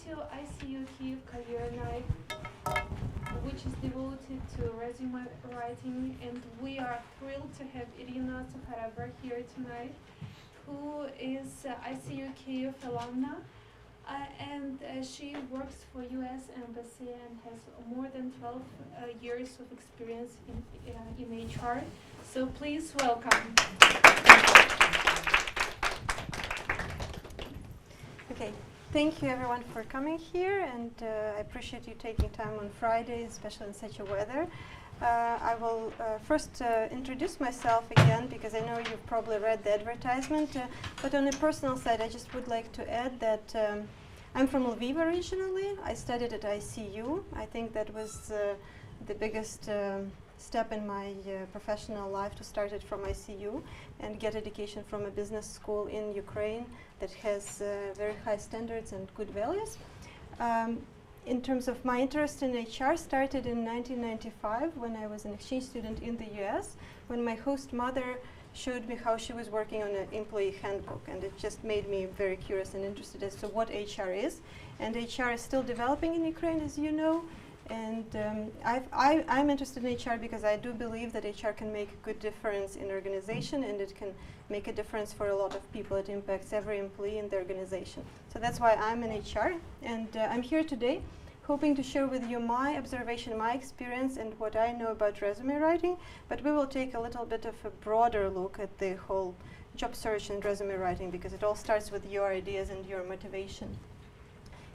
to ICU-Kyiv Career Night, which is devoted to resume writing, and we are thrilled to have Iryna Sukhorebra here tonight, who is ICU-Kyiv alumna, and she works for U.S. Embassy and has more than 12 years of experience in HR. So please welcome. Okay, thank you everyone for coming here, and I appreciate you taking time on Friday, especially in such a weather. I will first introduce myself again, because I know you've probably read the advertisement, but on a personal side I just would like to add that I'm from Lviv originally. I studied at ICU. I think that was the biggest step in my professional life, to start it from ICU and get education from a business school in Ukraine that has very high standards and good values. In terms of my interest in HR, started in 1995 when I was an exchange student in the US, when my host mother showed me how she was working on an employee handbook, and it just made me very curious and interested as to what HR is. And HR is still developing in Ukraine, as you know. And I'm interested in HR because I do believe that HR can make a good difference in organization, and it can make a difference for a lot of people. It impacts every employee in the organization. So that's why I'm in HR, and I'm here today hoping to share with you my observation, my experience, and what I know about resume writing. But we will take a little bit of a broader look at the whole job search and resume writing, because it all starts with your ideas and your motivation.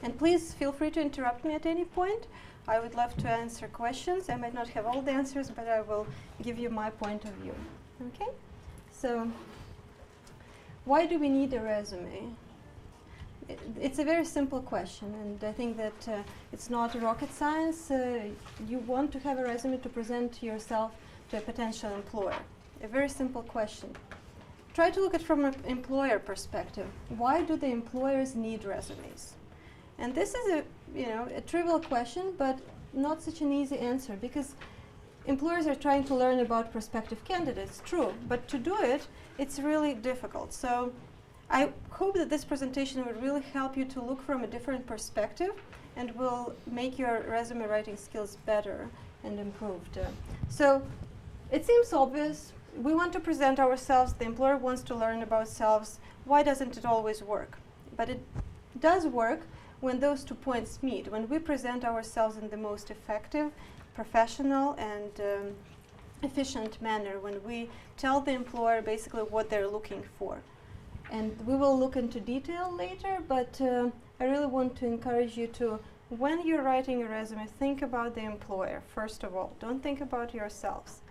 And please feel free to interrupt me at any point. I would love to answer questions. I might not have all the answers, but I will give you my point of view. Okay? So, why do we need a resume? It's a very simple question, and I think that it's not rocket science. You want to have a resume to present yourself to a potential employer. A very simple question. Try to look at it from an employer perspective. Why do the employers need resumes? And this is a trivial question, but not such an easy answer, because employers are trying to learn about prospective candidates, true, but to do it, it's really difficult. So I hope that this presentation will really help you to look from a different perspective, and will make your resume writing skills better and improved. So it seems obvious. We want to present ourselves. The employer wants to learn about ourselves. Why doesn't it always work? But it does work when those 2 points meet, when we present ourselves in the most effective, professional, and efficient manner, when we tell the employer basically what they're looking for. And we will look into detail later, but I really want to encourage you to, when you're writing a resume, think about the employer, first of all. Don't think about yourselves.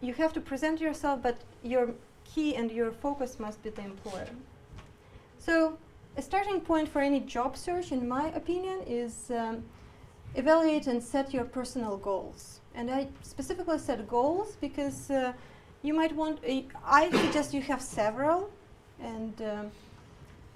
You have to present yourself, but your key and your focus must be the employer. So, a starting point for any job search, in my opinion, is evaluate and set your personal goals. And I specifically said goals because you might want, I suggest you have several, and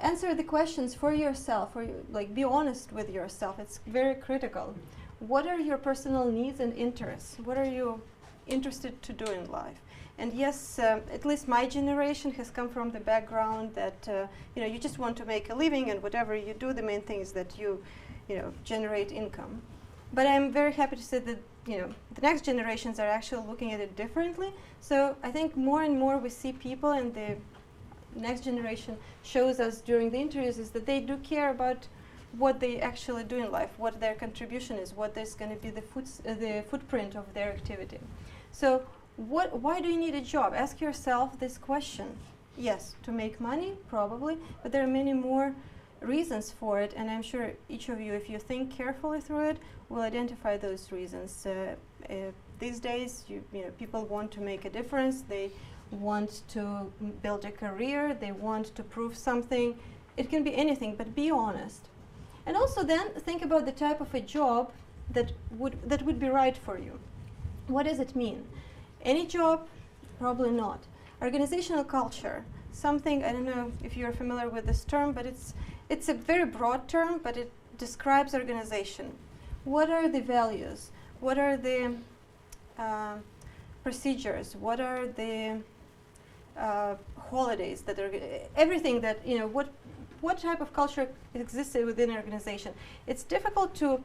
answer the questions for yourself, or be honest with yourself. It's very critical. What are your personal needs and interests? What are you interested to do in life? And yes, at least my generation has come from the background that you just want to make a living, and whatever you do, the main thing is that you generate income. But I'm very happy to say that the next generations are actually looking at it differently. So I think more and more we see people, and the next generation shows us during the interviews, is that they do care about what they actually do in life, what their contribution is, what is going to be the footprint of their activity. So why do you need a job? Ask yourself this question. Yes, to make money, probably, but there are many more reasons for it, and I'm sure each of you, if you think carefully through it, will identify those reasons. These days, people want to make a difference. They want to build a career. They want to prove something. It can be anything, but be honest. And also then think about the type of a job that would be right for you. What does it mean? Any job? Probably not. Organizational culture, something, I don't know if you're familiar with this term, but it's a very broad term, but it describes organization. What are the values? What are the procedures? What are the holidays that are everything that what type of culture exists within an organization. It's difficult to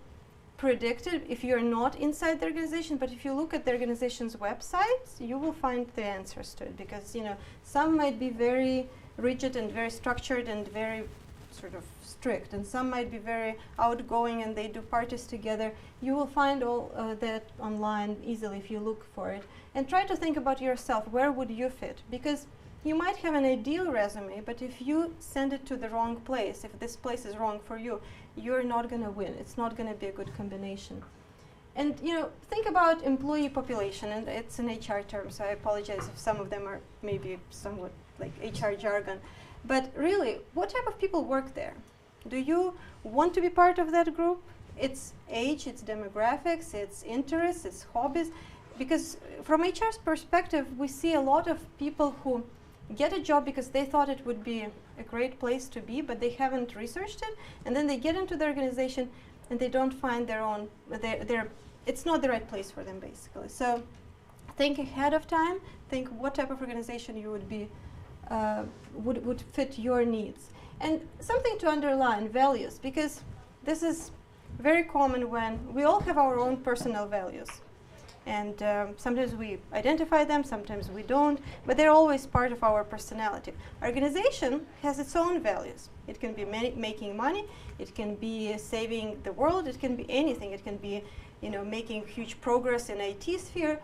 predict it if you're not inside the organization, but if you look at the organization's websites, you will find the answers to it, because some might be very rigid and very structured and very sort of strict, and some might be very outgoing and they do parties together. You will find all that online easily if you look for it, and try to think about yourself. Where would you fit? Because you might have an ideal resume, but if you send it to the wrong place, if this place is wrong for you, you're not going to win. It's not going to be a good combination. And think about employee population, and it's an HR term, so I apologize if some of them are maybe somewhat like HR jargon. But really, what type of people work there? Do you want to be part of that group? It's age, it's demographics, it's interests, it's hobbies. Because from HR's perspective, we see a lot of people who get a job because they thought it would be a great place to be, but they haven't researched it, and then they get into the organization and they don't find their own, it's not the right place for them, basically. So think ahead of time, think what type of organization you would be, would fit your needs. And something to underline, values, because this is very common when we all have our own personal values. And sometimes we identify them, sometimes we don't, but they're always part of our personality. Organization has its own values. It can be making money, it can be saving the world, it can be anything. It can be, making huge progress in IT sphere.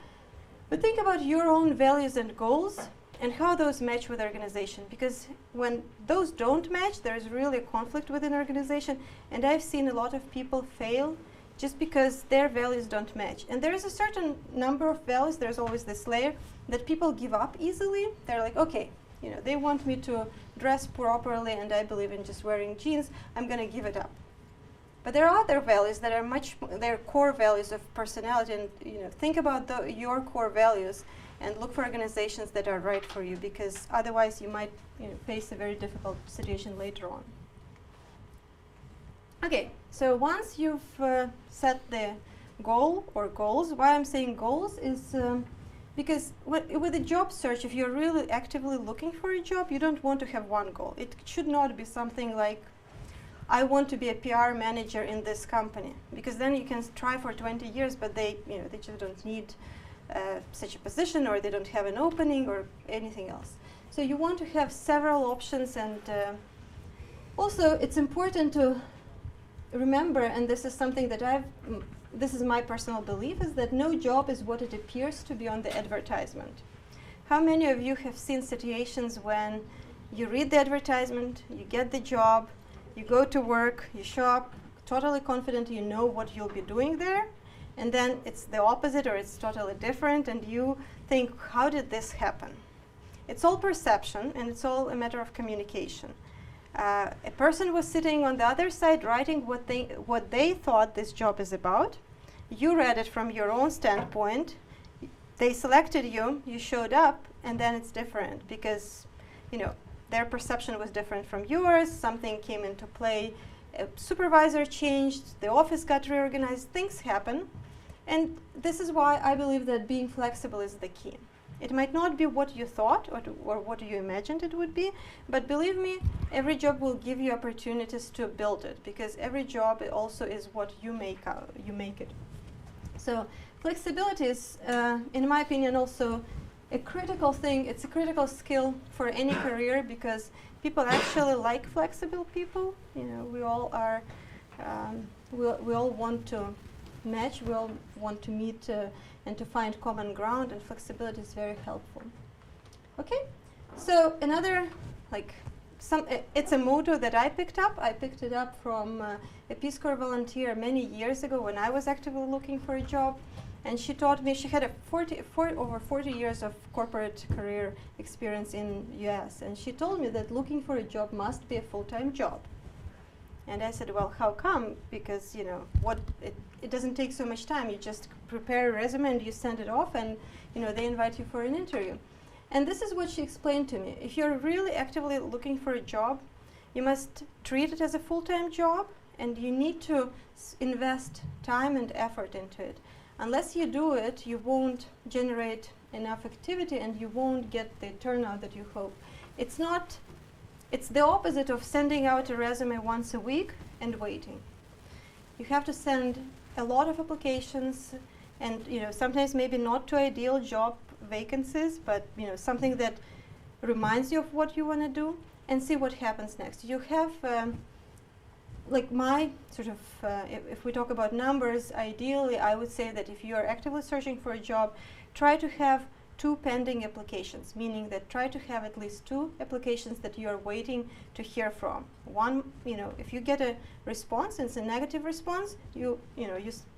But think about your own values and goals and how those match with organization. Because when those don't match, there's really a conflict within organization. And I've seen a lot of people fail just because their values don't match. And there is a certain number of values, there's always this layer, that people give up easily. They're like, okay, they want me to dress properly and I believe in just wearing jeans, I'm gonna give it up. But there are other values that are they're core values of personality, and think about your core values and look for organizations that are right for you, because otherwise you might face a very difficult situation later on. Okay, so once you've set the goal or goals, why I'm saying goals is because with a job search, if you're really actively looking for a job, you don't want to have one goal. It should not be something like, I want to be a PR manager in this company, because then you can try for 20 years, but they just don't need such a position, or they don't have an opening or anything else. So you want to have several options, and also it's important to remember, and this is something that this is my personal belief, is that no job is what it appears to be on the advertisement. How many of you have seen situations when you read the advertisement, you get the job, you go to work, you show up totally confident you know what you'll be doing there, and then it's the opposite or it's totally different, and you think, how did this happen? It's all perception, and it's all a matter of communication. A person was sitting on the other side writing what they thought this job is about. You read it from your own standpoint. They selected you, you showed up, and then it's different because their perception was different from yours. Something came into play. A supervisor changed, the office got reorganized, things happen. And this is why I believe that being flexible is the key. It might not be what you thought or what you imagined it would be, but believe me, every job will give you opportunities to build it, because every job also is what you make it. So flexibility is, in my opinion, also a critical thing. It's a critical skill for any career, because people actually like flexible people. We all are, we all want to match, we all want to meet and to find common ground, and flexibility is very helpful. Okay, so another, it's a motto that I picked up. I picked it up from a Peace Corps volunteer many years ago when I was actively looking for a job, and she taught me, she had over 40 years of corporate career experience in US, and she told me that looking for a job must be a full-time job. And I said, well, how come? Because it doesn't take so much time. You just prepare a resume and you send it off, and they invite you for an interview. And this is what she explained to me. If you're really actively looking for a job, you must treat it as a full-time job, and you need to invest time and effort into it. Unless you do it, you won't generate enough activity and you won't get the turnout that you hope. It's not It's the opposite of sending out a resume once a week and waiting. You have to send a lot of applications, and sometimes maybe not to ideal job vacancies, but something that reminds you of what you want to do, and see what happens next. You have like my sort of, if we talk about numbers, ideally I would say that if you are actively searching for a job, try to have 2 pending applications, meaning that try to have at least 2 applications that you are waiting to hear from. One, if you get a response and it's a negative response,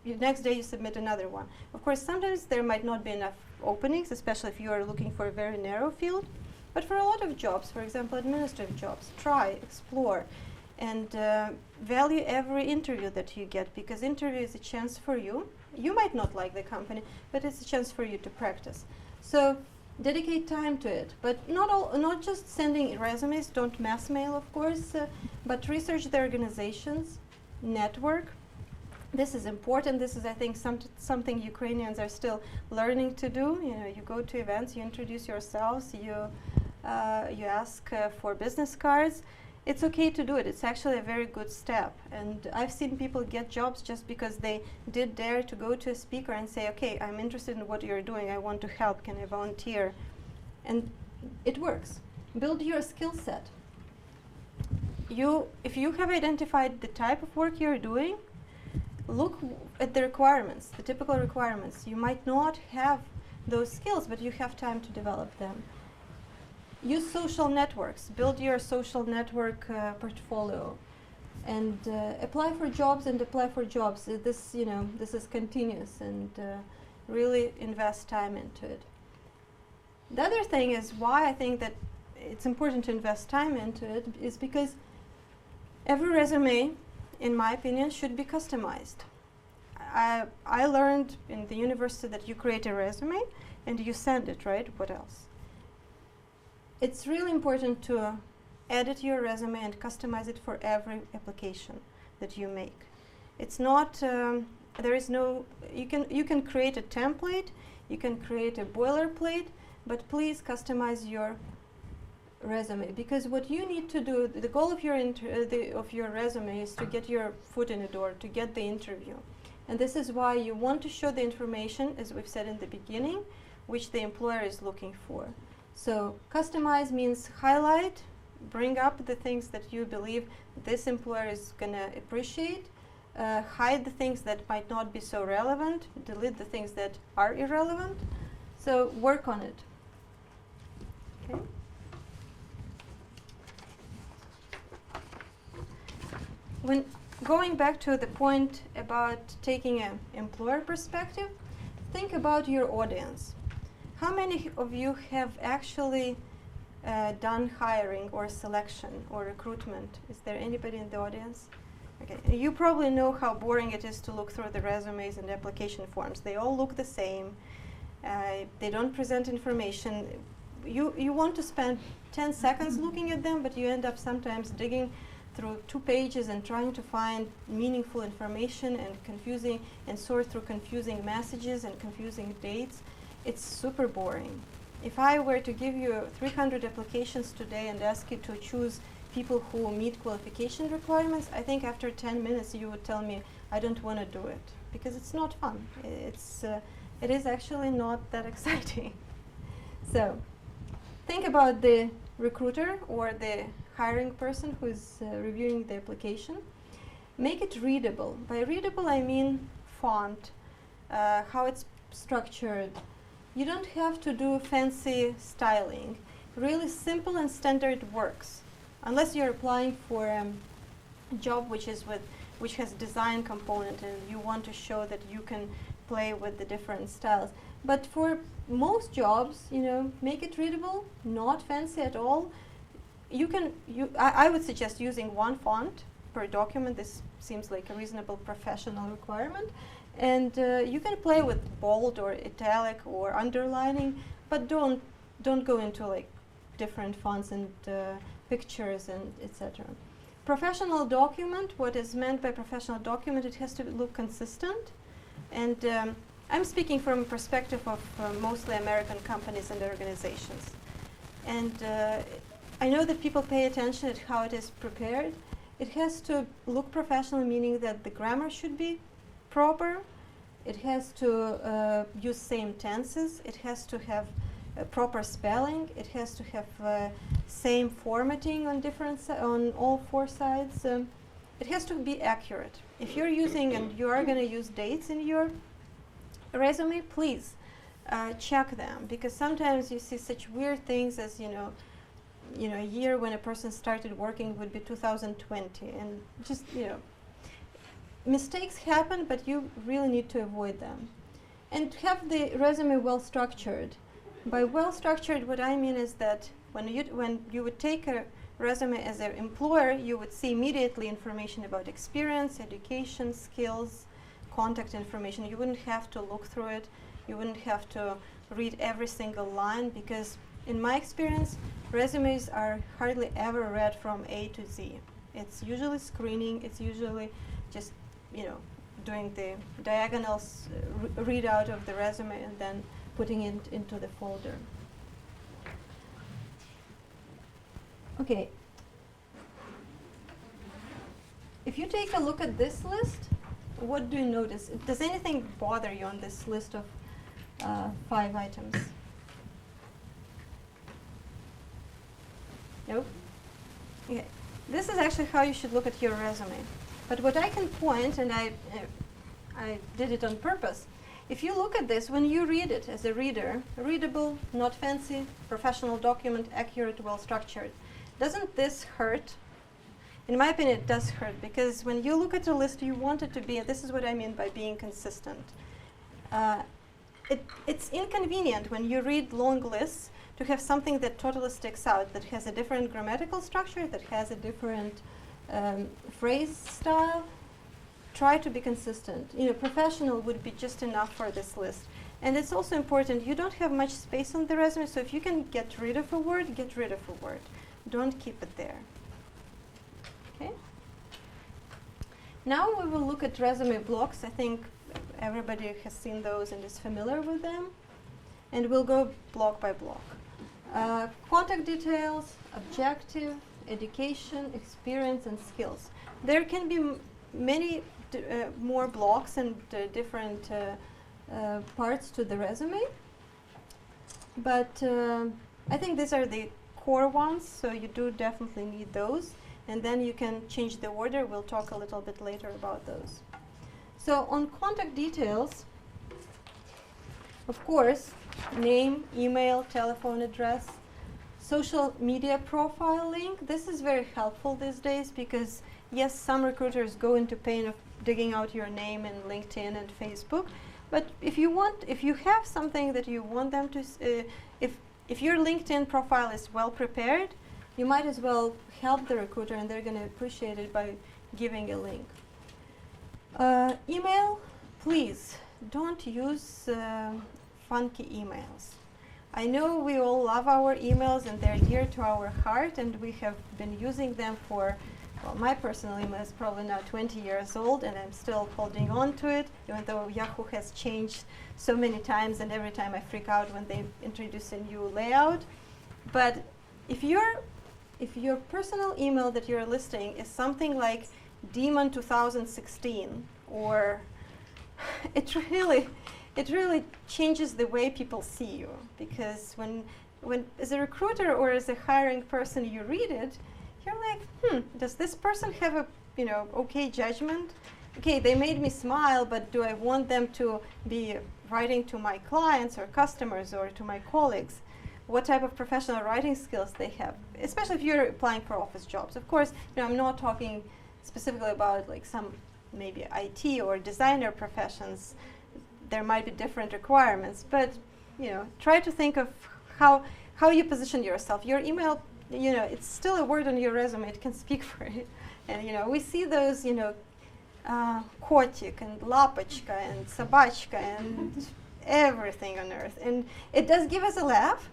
next day you submit another one. Of course, sometimes there might not be enough openings, especially if you are looking for a very narrow field. But for a lot of jobs, for example, administrative jobs, try, explore, and value every interview that you get, because interview is a chance for you. You might not like the company, but it's a chance for you to practice. So dedicate time to it, but not just sending resumes. Don't mass mail, of course, but research the organizations, network. This is important. This is, I think, something Ukrainians are still learning to do. You go to events, you introduce yourselves, you ask for business cards. It's okay to do it. It's actually a very good step. And I've seen people get jobs just because they did dare to go to a speaker and say, okay, I'm interested in what you're doing. I want to help. Can I volunteer? And it works. Build your skill set. If you have identified the type of work you're doing, look at the requirements, the typical requirements. You might not have those skills, but you have time to develop them. Use social networks. Build your social network portfolio, and apply for jobs and apply for jobs. This is continuous, and really invest time into it. The other thing is why I think that it's important to invest time into it is because every resume, in my opinion, should be customized. I learned in the university that you create a resume and you send it, right? What else? It's really important to edit your resume and customize it for every application that you make. It's not, there is no, you can create a template, you can create a boilerplate, but please customize your resume, because what you need to do, the goal of your resume is to get your foot in the door, to get the interview. And this is why you want to show the information, as we've said in the beginning, which the employer is looking for. So customize means highlight, bring up the things that you believe this employer is going to appreciate, hide the things that might not be so relevant, delete the things that are irrelevant. So work on it. Okay. When going back to the point about taking an employer perspective, think about your audience. How many of you have actually done hiring or selection or recruitment? Is there anybody in the audience? Okay. You probably know how boring it is to look through the resumes and application forms. They all look the same. They don't present information. You want to spend 10 seconds looking at them, but you end up sometimes digging through 2 pages and trying to find meaningful information and sort through confusing messages and confusing dates. It's super boring. If I were to give you 300 applications today and ask you to choose people who meet qualification requirements, I think after 10 minutes you would tell me, I don't want to do it, because it's not fun. It is actually not that exciting. So think about the recruiter or the hiring person who is reviewing the application. Make it readable. By readable, I mean font, how it's structured. You don't have to do fancy styling. Really simple and standard works, unless you're applying for a job which has design component and you want to show that you can play with the different styles. But for most jobs, make it readable, not fancy at all. I would suggest using one font per document. This seems like a reasonable professional requirement. And you can play with bold or italic or underlining, but don't go into like different fonts and pictures and etc. Professional document, what is meant by professional document, it has to look consistent. And I'm speaking from a perspective of mostly American companies and organizations. And I know that people pay attention at how it is prepared. It has to look professional, meaning that the grammar should be proper. It has to use same tenses. It has to have proper spelling. It has to have same formatting on on all four sides. It has to be accurate. If you're using and you are going to use dates in your resume, please check them, because sometimes you see such weird things as a year when a person started working would be 2020, and just mistakes happen, but you really need to avoid them. And have the resume well structured. By well structured, what I mean is that when you would take a resume as an employer, you would see immediately information about experience, education, skills, contact information. You wouldn't have to look through it. You wouldn't have to read every single line, because in my experience, resumes are hardly ever read from A to Z. It's usually screening. It's usually just doing the diagonals readout of the resume and then putting it into the folder. Okay. If you take a look at this list, what do you notice? Does anything bother you on this list of 5 items? Nope. Okay. This is actually how you should look at your resume. But what I can point, and I did it on purpose, if you look at this, when you read it as a reader, readable, not fancy, professional document, accurate, well structured, doesn't this hurt? In my opinion, it does hurt, because when you look at a list, you want it to be, and this is what I mean by being consistent. It's inconvenient when you read long lists to have something that totally sticks out, that has a different grammatical structure, that has a different phrase style. Try to be consistent. Professional would be just enough for this list. And it's also important, you don't have much space on the resume, so if you can get rid of a word, get rid of a word. Don't keep it there. Okay? Now we will look at resume blocks. I think everybody has seen those and is familiar with them. And we'll go block by block. Contact details, objective, education, experience, and skills. There can be many more blocks and different parts to the resume, but I think these are the core ones, so you do definitely need those, and then you can change the order. We'll talk a little bit later about those. So on contact details, of course, name, email, telephone address, social media profile link. This is very helpful these days, because yes, some recruiters go into pain of digging out your name in LinkedIn and Facebook, but if you have something that you want them to, if your LinkedIn profile is well prepared, you might as well help the recruiter, and they're going to appreciate it by giving a link. Email, please don't use funky emails. I know we all love our emails and they're dear to our heart, and we have been using them for, well, my personal email is probably now 20 years old, and I'm still holding on to it, even though Yahoo has changed so many times, and every time I freak out when they introduce a new layout. But if your personal email that you're listing is something like Demon 2016, or it really changes the way people see you, because when as a recruiter or as a hiring person you read it, you're like, does this person have a okay judgment? Okay, they made me smile, but do I want them to be writing to my clients or customers or to my colleagues? What type of professional writing skills they have, especially if you're applying for office jobs. Of course, I'm not talking specifically about like some maybe IT or designer professions. There might be different requirements, but try to think of how you position yourself. Your email, it's still a word on your resume. It can speak for it. And we see those, kotik and lapochka and собачка and everything on earth, and it does give us a laugh,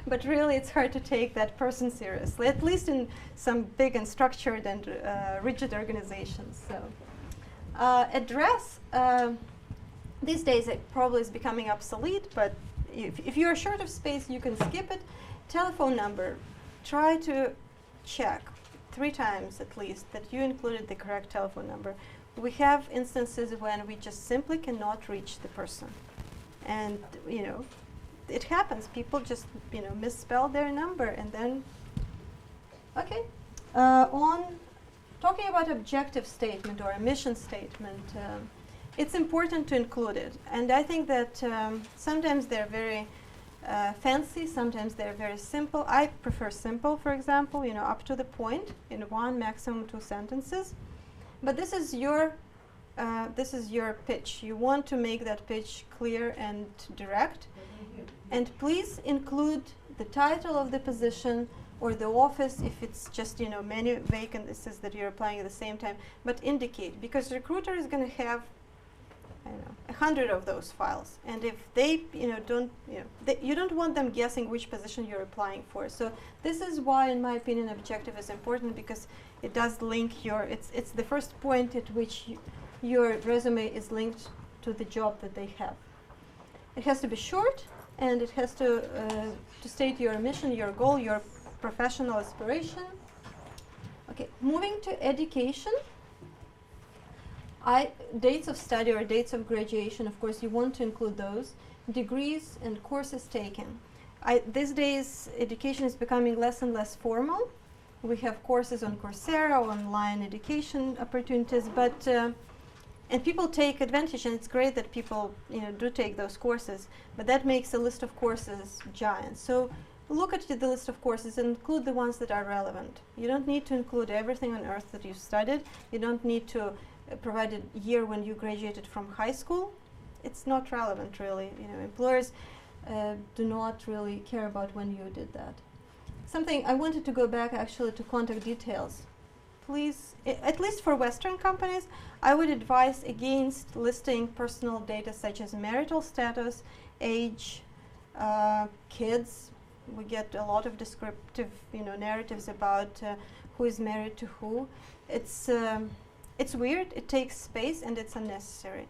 but really it's hard to take that person seriously, at least in some big and structured and rigid organizations. So address, these days it probably is becoming obsolete, but if you're short of space, you can skip it. Telephone number, try to check 3 times at least that you included the correct telephone number. We have instances when we just simply cannot reach the person. And, it happens. People just, misspell their number and then, okay. On talking about objective statement or a mission statement, it's important to include it. And I think that sometimes they're very fancy, sometimes they're very simple. I prefer simple, for example, up to the point in 1, maximum 2 sentences. But this is your pitch. You want to make that pitch clear and direct. And please include the title of the position or the office if it's just many vacancies that you're applying at the same time. But indicate, because the recruiter is going to have 100 of those files, and if they don't you don't want them guessing which position you're applying for. So this is why, in my opinion, objective is important, because it does link it's the first point at which your resume is linked to the job that they have. It has to be short, and it has to state your mission, your goal, your professional aspiration. Okay, moving to education. Dates of study or dates of graduation, of course, you want to include those. Degrees and courses taken. These days, education is becoming less and less formal. We have courses on Coursera, online education opportunities, but and people take advantage, and it's great that people do take those courses, but that makes a list of courses giant. So look at the list of courses and include the ones that are relevant. You don't need to include everything on earth that you've studied. You don't need to provide a year when you graduated from high school. It's not relevant, really. Employers do not really care about when you did that. Something I wanted to go back actually to contact details. Please, at least for Western companies, I would advise against listing personal data such as marital status, age, kids. We get a lot of descriptive, narratives about who is married to who. It's weird, it takes space, and it's unnecessary.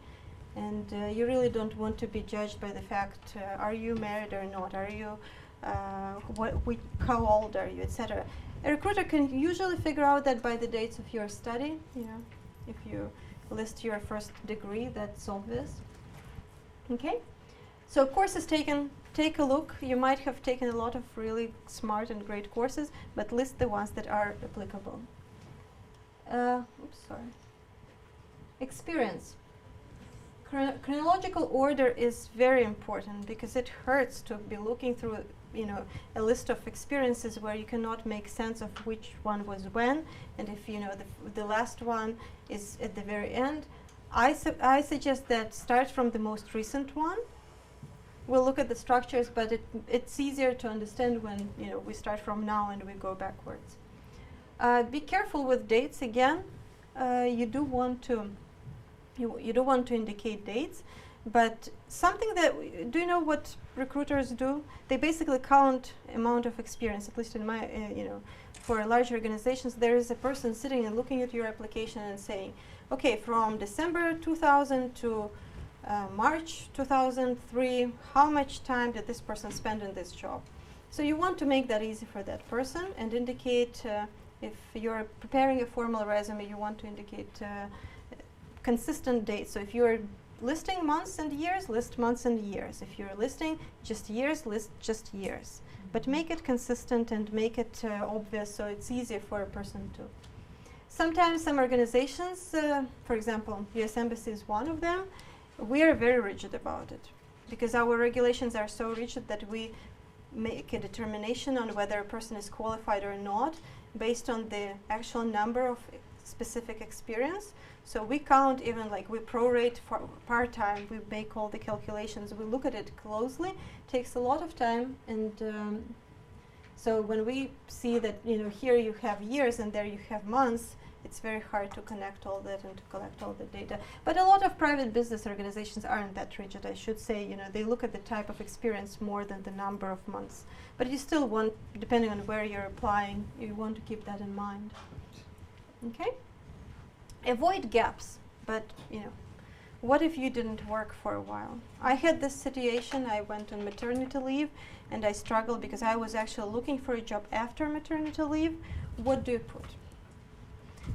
And you really don't want to be judged by the fact, are you married or not? Are you, how old are you, etc. A recruiter can usually figure out that by the dates of your study. If you list your first degree, that's obvious. Okay? So courses taken, take a look. You might have taken a lot of really smart and great courses, but list the ones that are applicable. Experience. Chronological order is very important, because it hurts to be looking through a list of experiences where you cannot make sense of which one was when, and if the last one is at the very end. I suggest that start from the most recent one. We'll look at the structures, but it's easier to understand when we start from now and we go backwards. Be careful with dates again. You do want to indicate dates, but something that do you know what recruiters do? They basically count amount of experience. At least in my for large organizations, there is a person sitting and looking at your application and saying, okay, from December 2000 to March 2003, how much time did this person spend in this job? So you want to make that easy for that person and indicate. If you're preparing a formal resume, you want to indicate consistent dates. So if you're listing months and years, list months and years. If you're listing just years, list just years. But make it consistent and make it obvious, so it's easier for a person to. Sometimes some organizations, for example, U.S. Embassy is one of them, we are very rigid about it, because our regulations are so rigid that we make a determination on whether a person is qualified or not based on the actual number of specific experience. So we count, even like we prorate for part-time, we make all the calculations, we look at it closely. Takes a lot of time, and so when we see that here you have years and there you have months, it's very hard to connect all that and to collect all the data. But a lot of private business organizations aren't that rigid, I should say. They look at the type of experience more than the number of months. But you still want, depending on where you're applying, you want to keep that in mind. Okay? Avoid gaps, but what if you didn't work for a while? I had this situation. I went on maternity leave and I struggled because I was actually looking for a job after maternity leave. What do you put?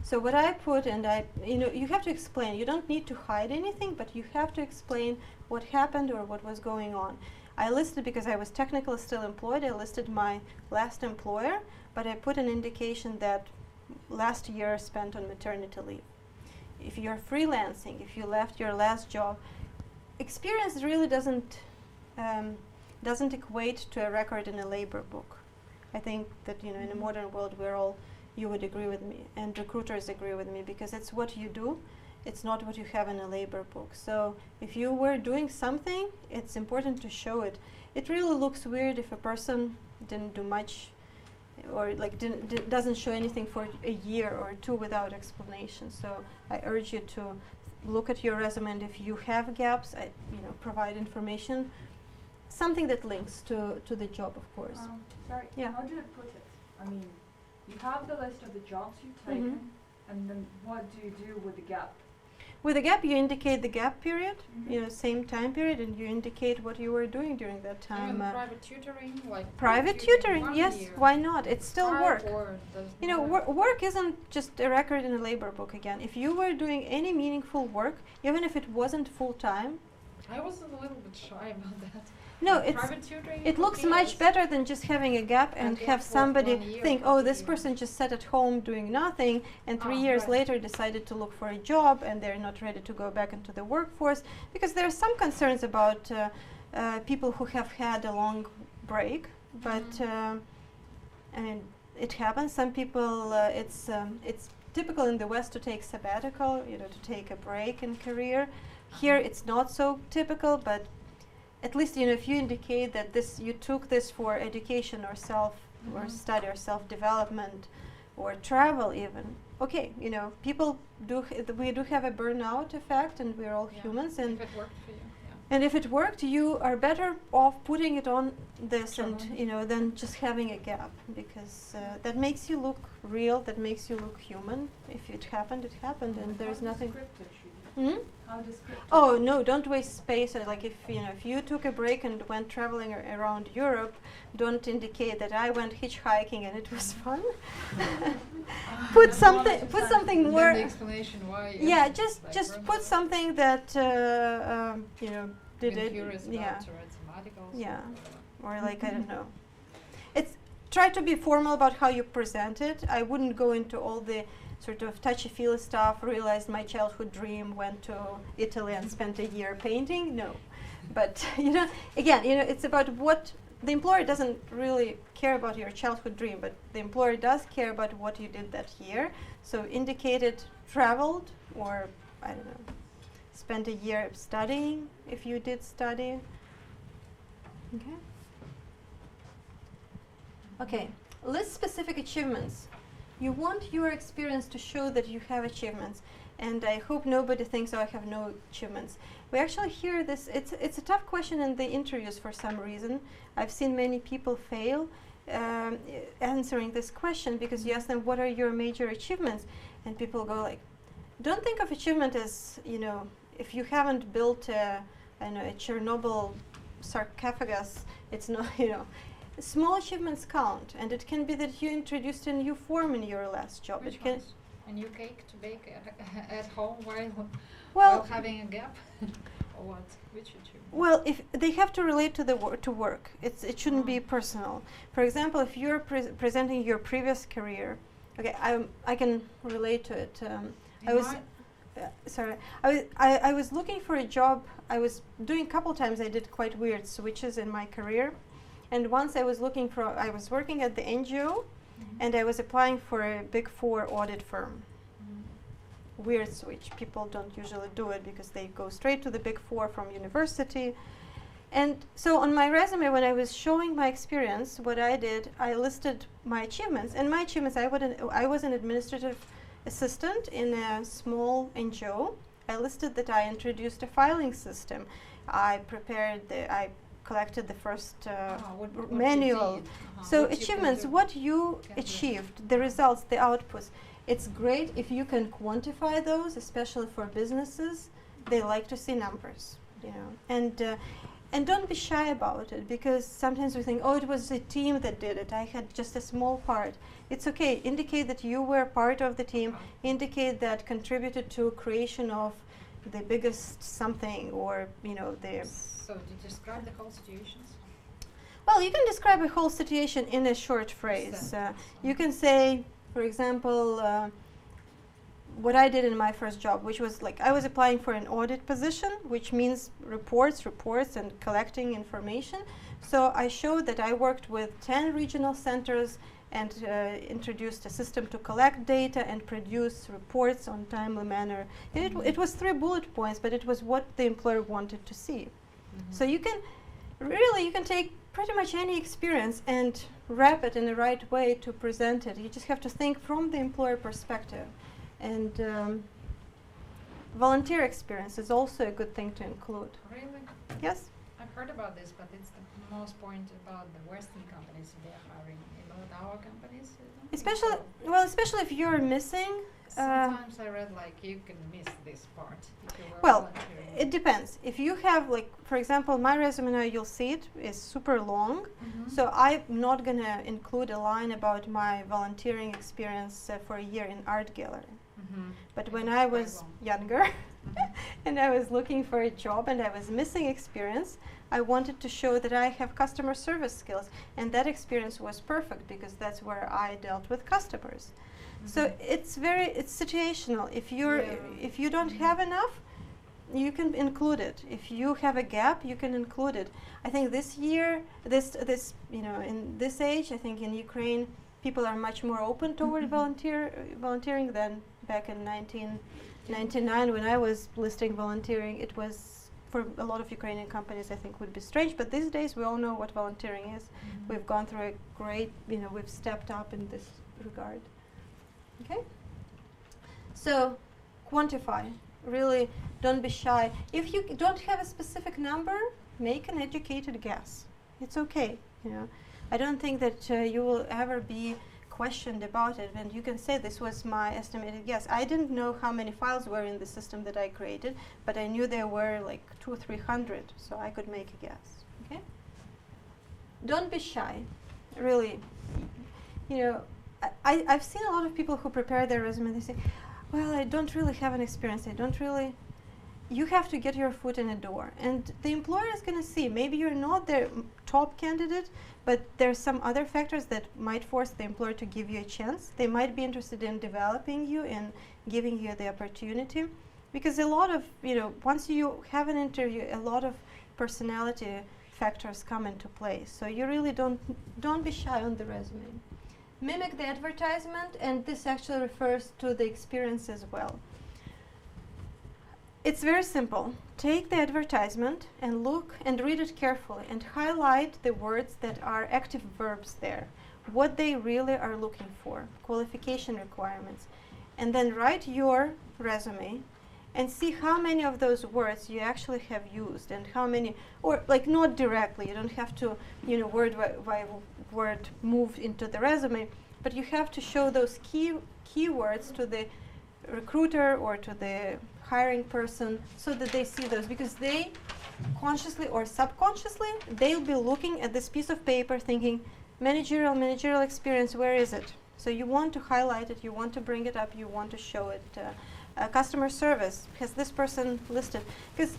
So what I put, and you have to explain. You don't need to hide anything, but you have to explain what happened or what was going on. I listed, because I was technically still employed, I listed my last employer, but I put an indication that last year spent on maternity leave. If you're freelancing, if you left your last job, experience really doesn't equate to a record in a labor book. I think that in a modern world you would agree with me, and recruiters agree with me, because it's what you do, it's not what you have in a labor book. So if you were doing something, it's important to show it. It really looks weird if a person didn't do much, or doesn't show anything for a year or two without explanation. So I urge you to look at your resume, and if you have gaps, provide information, something that links to the job, of course. Sorry, Yeah. how did I put it? I mean, you have the list of the jobs you've taken, and then what do you do with the gap? With a gap, you indicate the gap period, same time period, and you indicate what you were doing during that time. Even private tutoring, like Private tutoring, 1 yes, year. why not? It's still work. Or Work isn't just a record in a labor book again. If you were doing any meaningful work, even if it wasn't full time, I was a little bit shy about that. no, Like it's private tutoring. it looks okay, much yes. better than just having a gap and gap have was somebody 1 year think, or oh, 2 this years. person just sat at home doing nothing, and 3 years right. later decided to look for a job, and they're not ready to go back into the workforce, because there are some concerns about people who have had a long break, but I mean, it happens. Some people, it's typical in the West to take sabbatical, to take a break in career. Here, it's not so typical, but at least if you indicate that you took this for education or or study or self-development or travel even. Okay, people we do have a burnout effect, and we're all Yeah, humans, and if it worked for you, and if it worked, you are better off putting it on this Sure. and than just having a gap, because that makes you look real, that makes you look human. If it happened, it happened, and there's nothing. How descriptive? Oh no! Don't waste space. Like if you took a break and went traveling around Europe, don't indicate that I went hitchhiking and it was fun. Put something And more. then the explanation why. Yeah, just burnout. put something that did Been it. curious about Yeah, to write some articles. Yeah. Or like I don't know. Try to be formal about how you present it. I wouldn't go into all the sort of touchy-feely stuff. Realized my childhood dream, went to Italy and spent a year painting. No, but again, it's about what the employer doesn't really care about your childhood dream, but the employer does care about what you did that year. So indicated traveled, or I don't know, spent a year studying if you did study. Okay. Okay, list specific achievements. You want your experience to show that you have achievements, and I hope nobody thinks, oh, I have no achievements. We actually hear this, it's a tough question in the interviews for some reason. I've seen many people fail answering this question, because you ask them, what are your major achievements? And people go like, don't think of achievement as, if you haven't built a Chernobyl sarcophagus, it's not, small achievements count, and it can be that you introduced a new form in your last job. Which it can ones? A new cake to bake at home while well having a gap, or what? Which achievement? well, if they have to relate to to work, it shouldn't be personal. For example, if you're presenting your previous career, okay, I can relate to it. I was sorry. I was looking for a job. I was doing a couple times. I did quite weird switches in my career. And once I was working at the NGO, and I was applying for a Big 4 audit firm. Weird switch. People don't usually do it because they go straight to the Big 4 from university. And so on my resume, when I was showing my experience, what I did, I listed my achievements. And my achievements, I was an administrative assistant in a small NGO. I listed that I introduced a filing system. I collected the first what manual. you did. So What you achievements, can do. what you Can do. achieved, the results, the outputs. It's great if you can quantify those, especially for businesses. They like to see numbers, and don't be shy about it, because sometimes we think, oh, it was a team that did it. I had just a small part. It's okay. Indicate that you were part of the team. Indicate that contributed to creation of the biggest something, or the. So did you describe the whole situations? Well, you can describe a whole situation in a short phrase. You can say, for example, what I did in my first job, which was like I was applying for an audit position, which means reports, and collecting information. So I showed that I worked with 10 regional centers and introduced a system to collect data and produce reports on timely manner. It was 3 bullet points, but it was what the employer wanted to see. So you can take pretty much any experience and wrap it in the right way to present it. You just have to think from the employer perspective. And volunteer experience is also a good thing to include. Really? Yes? I've heard about this, but it's the most point about the Western companies they're hiring. About our companies, I don't think so. Especially if you're missing. Sometimes I read like you can miss this part if you were Well, volunteering. it depends. If you have, like, for example, my resume now, you'll see it is super long. So I'm not going to include a line about my volunteering experience for a year in art gallery. But when I was younger and I was looking for a job and I was missing experience, I wanted to show that I have customer service skills, and that experience was perfect because that's where I dealt with customers. So it's situational. If you don't have enough, you can include it. If you have a gap, you can include it. I think this year, in this age, I think in Ukraine, people are much more open toward volunteering than back in 1999 when I was listing volunteering. It was, for a lot of Ukrainian companies, I think would be strange, but these days we all know what volunteering is. We've gone through a great, we've stepped up in this regard. Okay? So, quantify. Really, don't be shy. If you don't have a specific number, make an educated guess. It's okay, I don't think that you will ever be questioned about it, and you can say this was my estimated guess. I didn't know how many files were in the system that I created, but I knew there were like 200 or 300, so I could make a guess. Okay? Don't be shy. Really, I've seen a lot of people who prepare their resume. They say, "Well, I don't really have an experience. You have to get your foot in the door, and the employer is going to see. Maybe you're not the top candidate, but there's some other factors that might force the employer to give you a chance. They might be interested in developing you and giving you the opportunity, because a lot of once you have an interview, a lot of personality factors come into play. So you really don't be shy on the resume. Mimic the advertisement, and this actually refers to the experience as well. It's very simple. Take the advertisement and look and read it carefully and highlight the words that are active verbs there, what they really are looking for, qualification requirements. And then write your resume and see how many of those words you actually have used and how many, or like not directly, you don't have to, word by word move into the resume, but you have to show those keywords to the recruiter or to the hiring person so that they see those, because they consciously or subconsciously they'll be looking at this piece of paper thinking managerial experience, where is it? So you want to highlight it, you want to bring it up, you want to show it. Customer service, has this person listed? Because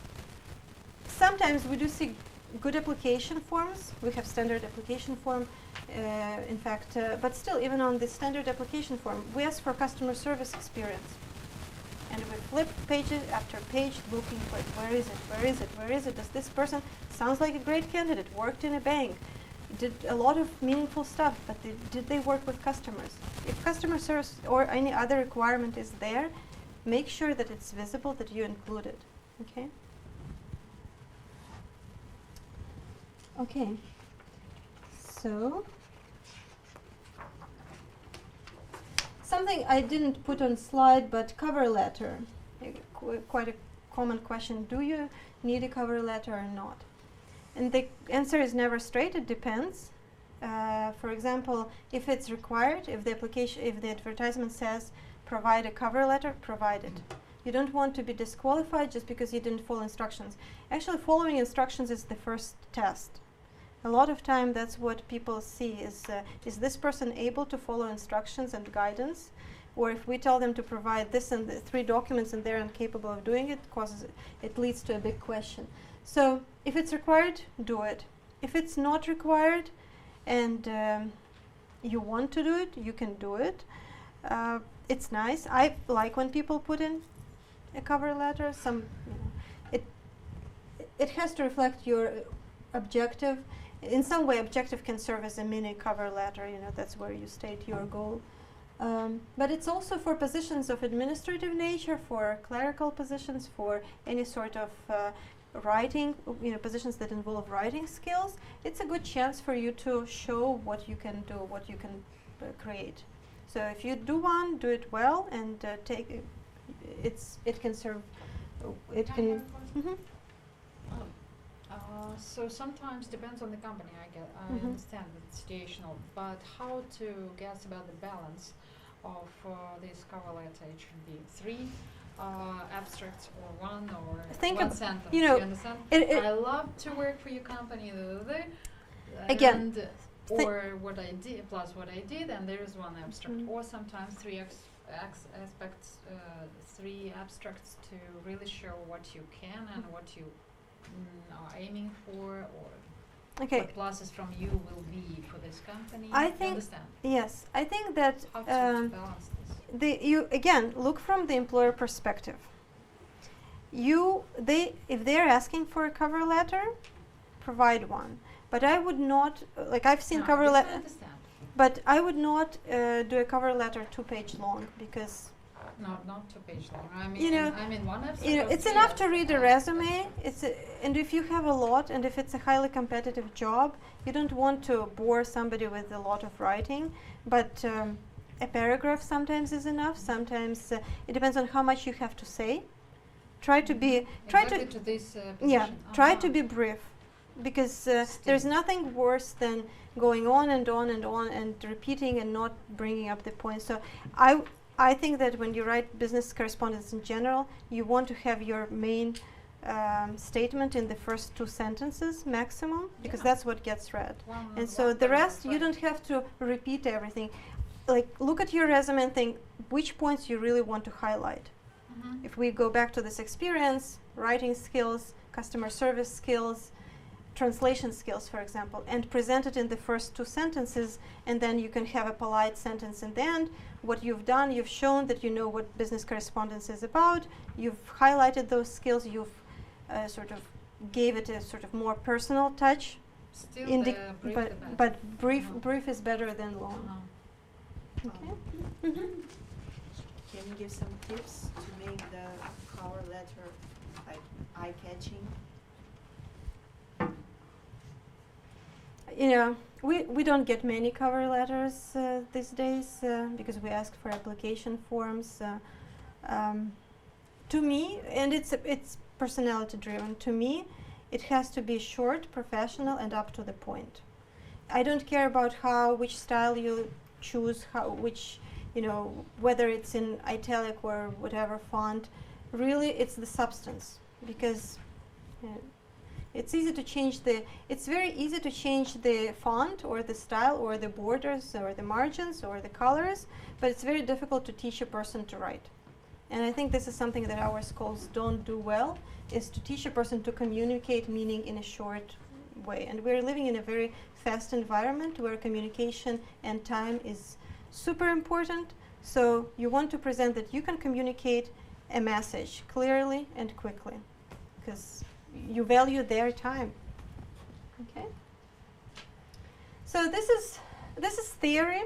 sometimes we do see good application forms. We have standard application form, in fact, but still, even on the standard application form, we ask for customer service experience. And we flip pages after page looking for it. Where is it? Does this person sounds like a great candidate, worked in a bank, did a lot of meaningful stuff, but did they work with customers? If customer service or any other requirement is there, make sure that it's visible, that you include it. Okay? Okay. So, something I didn't put on slide, but cover letter. Quite a common question. Do you need a cover letter or not? And the answer is never straight. It depends. For example, if it's required, if the advertisement says provide a cover letter, provide it. You don't want to be disqualified just because you didn't follow instructions. Actually, following instructions is the first test. A lot of time that's what people see is this person able to follow instructions and guidance? Or if we tell them to provide this and the 3 documents and they're incapable of doing it, it leads to a big question. So if it's required, do it. If it's not required and you want to do it, you can do it. It's nice. I like when people put in a cover letter. It has to reflect your objective. In some way, objective can serve as a mini cover letter. That's where you state your goal. But it's also for positions of administrative nature, for clerical positions, for any sort of writing, positions that involve writing skills. It's a good chance for you to show what you can do, what you can create. So if you do one, do it well, and it can serve. It Can I can. have a question? Mhm. So sometimes depends on the company. I Mhm. understand it's situational, but how to guess about the balance of this cover letter? It should be 3 abstracts or 1 or Think 1 sentence. you know, You understand? I love to work for your company. Again, and or what I did plus what I did, and there is 1 abstract, Mhm. or sometimes 3 aspects, 3 abstracts to really show what you can and what you are aiming for, or Okay. what pluses from you will be for this company. I You think- understand Yes, I think that how to balance this. you again look from the employer perspective. If they're asking for a cover letter, provide one. But I would not I've seen No, cover this I letter, understand. but I would not do a cover letter 2-page long because Not 2-page long. I mean, You know, 1 abstract. or it's 3 enough to read a abstracts. resume. And if you have a lot, and if it's a highly competitive job, you don't want to bore somebody with a lot of writing. But a paragraph sometimes is enough. Sometimes it depends on how much you have to say. Try to be Exactly to this position. yeah. Try to be brief, because there's Still. nothing worse than going on and on and on and repeating and not bringing up the point. So I think that when you write business correspondence in general, you want to have your main statement in the first 2 sentences maximum, because Yeah. that's what gets read. One- And so one the paragraph, rest, you right. don't have to repeat everything. Look at your resume and think which points you really want to highlight. Mhm. If we go back to this experience, writing skills, customer service skills, translation skills, for example, and present it in the first 2 sentences, and then you can have a polite sentence in the end. What you've done, you've shown that you know what business correspondence is about, you've highlighted those skills, you've sort of gave it a sort of more personal touch. Still In the the brief but the best. but brief Uh-huh. brief is better than long. Okay. Mhm. Can you give some tips to make the cover letter eye-catching? We don't get many cover letters these days because we ask for application forms. To me, and it's personality driven. To me, it has to be short, professional, and up to the point. I don't care about which style you choose, whether it's in italic or whatever font. Really, it's the substance, because it's very easy to change the font or the style or the borders or the margins or the colors, but it's very difficult to teach a person to write. And I think this is something that our schools don't do well, is to teach a person to communicate meaning in a short way. And we're living in a very fast environment where communication and time is super important. So you want to present that you can communicate a message clearly and quickly, because you value their time. Okay. So this is theory.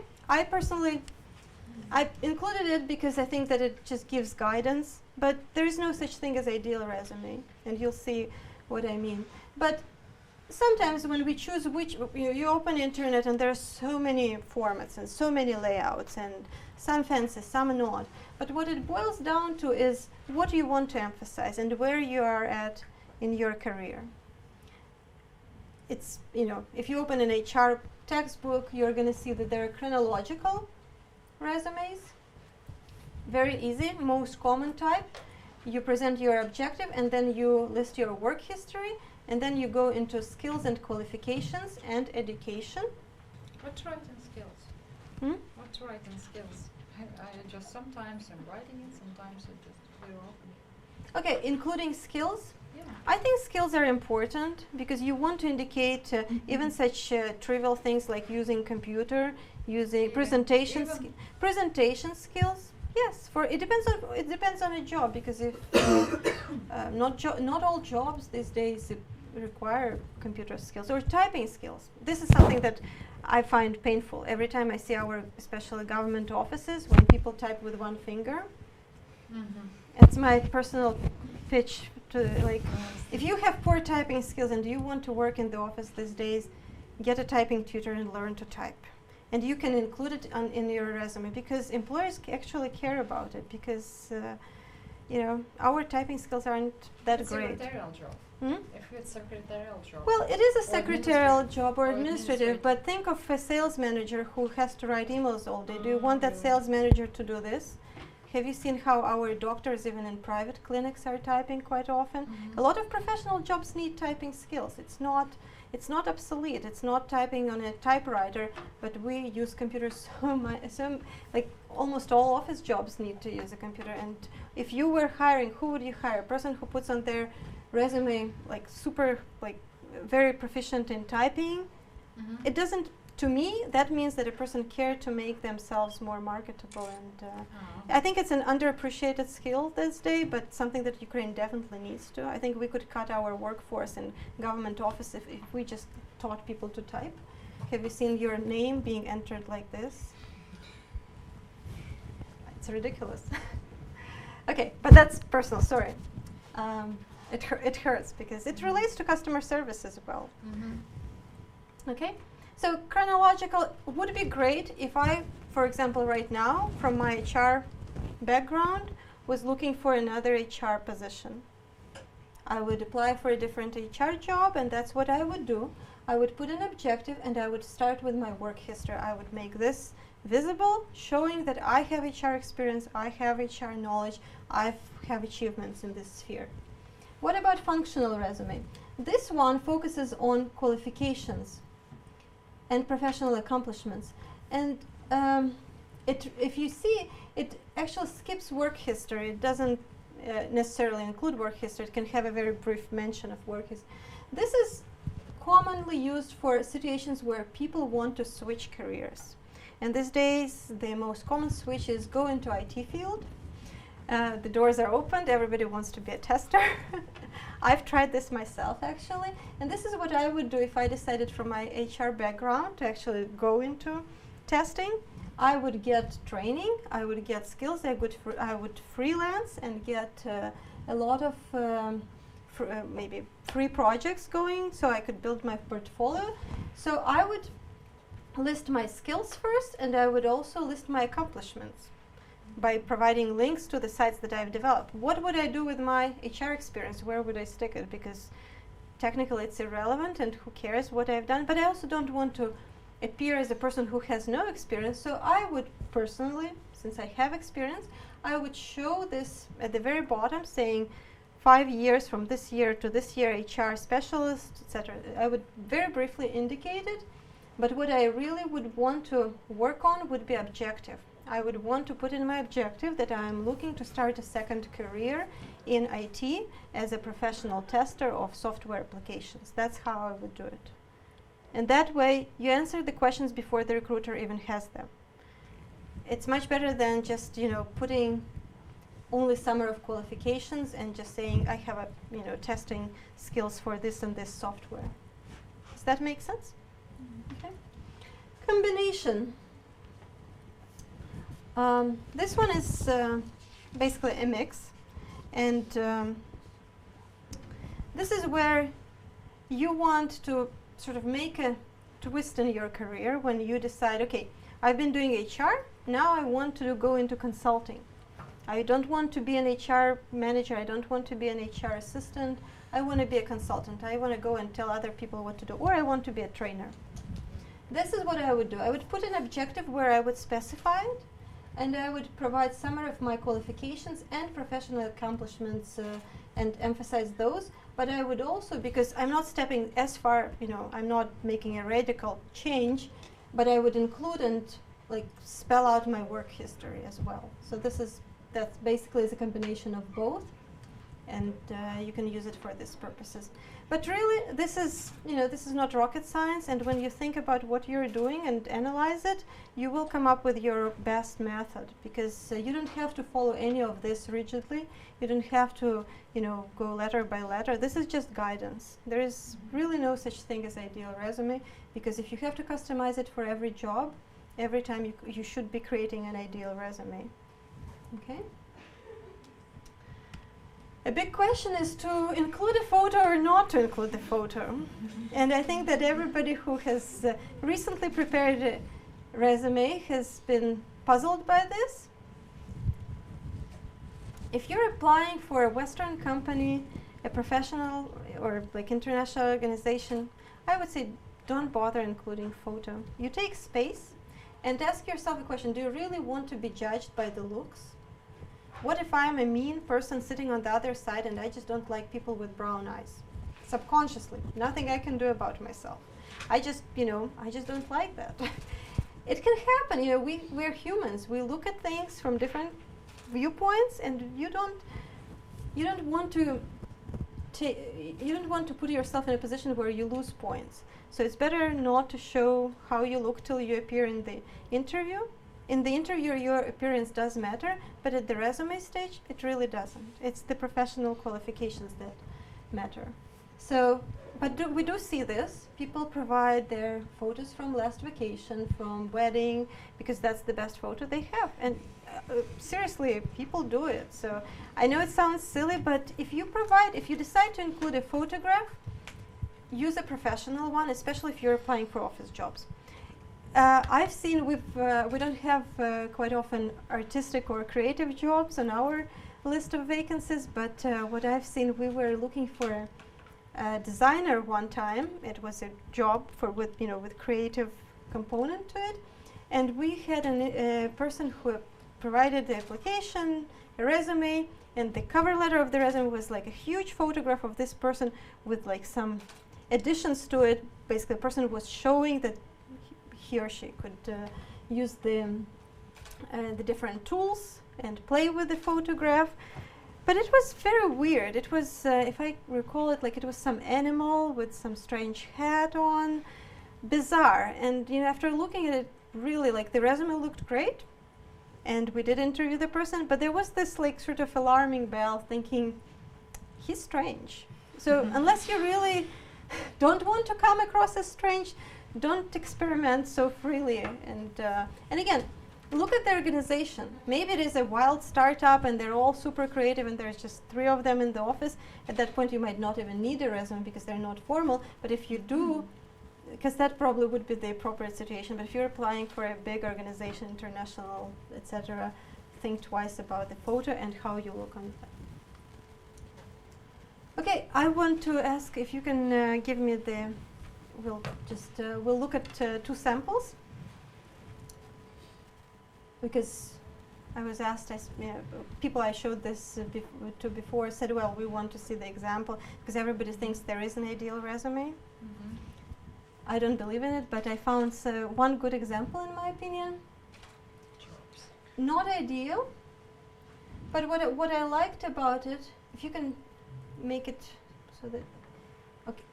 I included it because I think that it just gives guidance, but there is no such thing as ideal resume, and you'll see what I mean. But sometimes when we choose you open internet and there are so many formats and so many layouts, and some fancy, some not. But what it boils down to is what you want to emphasize and where you are at in your career. It's, if you open an HR textbook, you're going to see that there are chronological resumes. Very easy, most common type. you present your objective, and then you list your work history, and then you go into skills and qualifications and education. What's writing skills? Hmm? What's writing skills? I just sometimes I'm writing it, sometimes I just clear open. Okay, including skills. Yeah. I think skills are important because you want to indicate even such trivial things like using computer, using presentation skills. Yes, for it depends on a job, because if not all jobs these days require computer skills or typing skills. This is something that I find painful every time I see our especially government offices when people type with one finger. It's my personal pitch to, like, if you have poor typing skills and you want to work in the office these days, get a typing tutor and learn to type. And you can include it in your resume, because employers actually care about it, because our typing skills aren't that It's great. a secretarial job. Hmm? If it's secretarial job. Well, it is a Or secretarial job or or administrative, administrative. but think of a sales manager who has to write emails all day. Do you Oh, want that really? sales manager to do this? Have you seen how our doctors, even in private clinics, are typing quite often? Mhm. A lot of professional jobs need typing skills. It's not obsolete. It's not typing on a typewriter, but we use computers so much. Like almost all office jobs need to use a computer. And if you were hiring, who would you hire? A person who puts on their resume like super, like very proficient in typing? Mhm. It doesn't. To me, that means that a person cared to make themselves more marketable, and Oh. I think it's an underappreciated skill this day, but something that Ukraine definitely needs to. I think we could cut our workforce in government office if we just taught people to type. Have you seen your name being entered like this? It's ridiculous. Okay, but that's personal. Sorry. It hurts because it relates to customer service as well. Mhm. Okay, so chronological would be great if I, for example, right now, from my HR background, was looking for another HR position. I would apply for a different HR job, and that's what I would do. I would put an objective, and I would start with my work history. I would make this visible, showing that I have HR experience, I have HR knowledge, I have achievements in this sphere. What about functional resume? This one focuses on qualifications and professional accomplishments. And if you see, it actually skips work history. It doesn't necessarily include work history. It can have a very brief mention of work history. This is commonly used for situations where people want to switch careers. And these days, the most common switch is go into IT field. The doors are opened. Everybody wants to be a tester. I've tried this myself, actually. And this is what I would do if I decided from my HR background to actually go into testing. I would get training. I would get skills. I would freelance and get a lot of maybe free projects going, so I could build my portfolio. So I would list my skills first, and I would also list my accomplishments by providing links to the sites that I've developed. What would I do with my HR experience? Where would I stick it? Because technically it's irrelevant, and who cares what I've done? But I also don't want to appear as a person who has no experience. So I would personally, since I have experience, I would show this at the very bottom, saying 5 years from this year to this year, HR specialist, etc. I would very briefly indicate it. But what I really would want to work on would be objective. I would want to put in my objective that I'm looking to start a second career in IT as a professional tester of software applications. That's how I would do it. And that way, you answer the questions before the recruiter even has them. It's much better than just, putting only summary of qualifications and just saying I have testing skills for this and this software. Does that make sense? Okay. Combination. This one is basically a mix, and this is where you want to sort of make a twist in your career when you decide, okay, I've been doing HR, now I want to go into consulting. I don't want to be an HR manager, I don't want to be an HR assistant, I want to be a consultant, I want to go and tell other people what to do, or I want to be a trainer. This is what I would do. I would put an objective where I would specify it. and I would provide summary of my qualifications and professional accomplishments and emphasize those. But I would also, because I'm not stepping as far, I'm not making a radical change, but I would include and like spell out my work history as well. So that's basically is a combination of both, and you can use it for these purposes. But really, this is not rocket science, and when you think about what you're doing and analyze it, you will come up with your best method, because you don't have to follow any of this rigidly. You don't have to, go letter by letter. This is just guidance. There is really no such thing as ideal resume, because if you have to customize it for every job, every time you should be creating an ideal resume. Okay? A big question is to include a photo or not to include the photo. And I think that everybody who has recently prepared a resume has been puzzled by this. If you're applying for a Western company, a professional or like international organization, I would say don't bother including photo. You take space and ask yourself a question: do you really want to be judged by the looks? What if I'm a mean person sitting on the other side and I just don't like people with brown eyes? Subconsciously, nothing I can do about myself. I just don't like that. It can happen, we're humans. We look at things from different viewpoints, and you don't want to put yourself in a position where you lose points. So it's better not to show how you look till you appear in the interview. In the interview, your appearance does matter, but at the resume stage, it really doesn't. It's the professional qualifications that matter. So, we do see this. People provide their photos from last vacation, from wedding, because that's the best photo they have. And seriously, people do it. So I know it sounds silly, but if you decide to include a photograph, use a professional one, especially if you're applying for office jobs. I've seen we don't have quite often artistic or creative jobs on our list of vacancies, but what I've seen, we were looking for a designer one time. It was a job with creative component to it, and we had a person who provided the application, a resume, and the cover letter of the resume was like a huge photograph of this person with like some additions to it. Basically, the person was showing that he or she could use the different tools and play with the photograph. But it was very weird. It was, if I recall it, like it was some animal with some strange hat on. Bizarre. And after looking at it, really, like the resume looked great. And we did interview the person, but there was this like sort of alarming bell thinking, he's strange. So unless you really don't want to come across as strange, don't experiment so freely. And again, look at the organization. Maybe it is a wild startup and they're all super creative and there's just 3 of them in the office. At that point, you might not even need a resume because they're not formal. But if you do, because that probably would be the appropriate situation. But if you're applying for a big organization, international, etc., think twice about the photo and how you look on that. Okay, I want to ask if you can give me we'll look at 2 samples, because I was asked, people I showed this to before said, well, we want to see the example because everybody thinks there is an ideal resume. I don't believe in it, but I found one good example in my opinion. Not ideal, but what I liked about it, if you can make it so that, okay,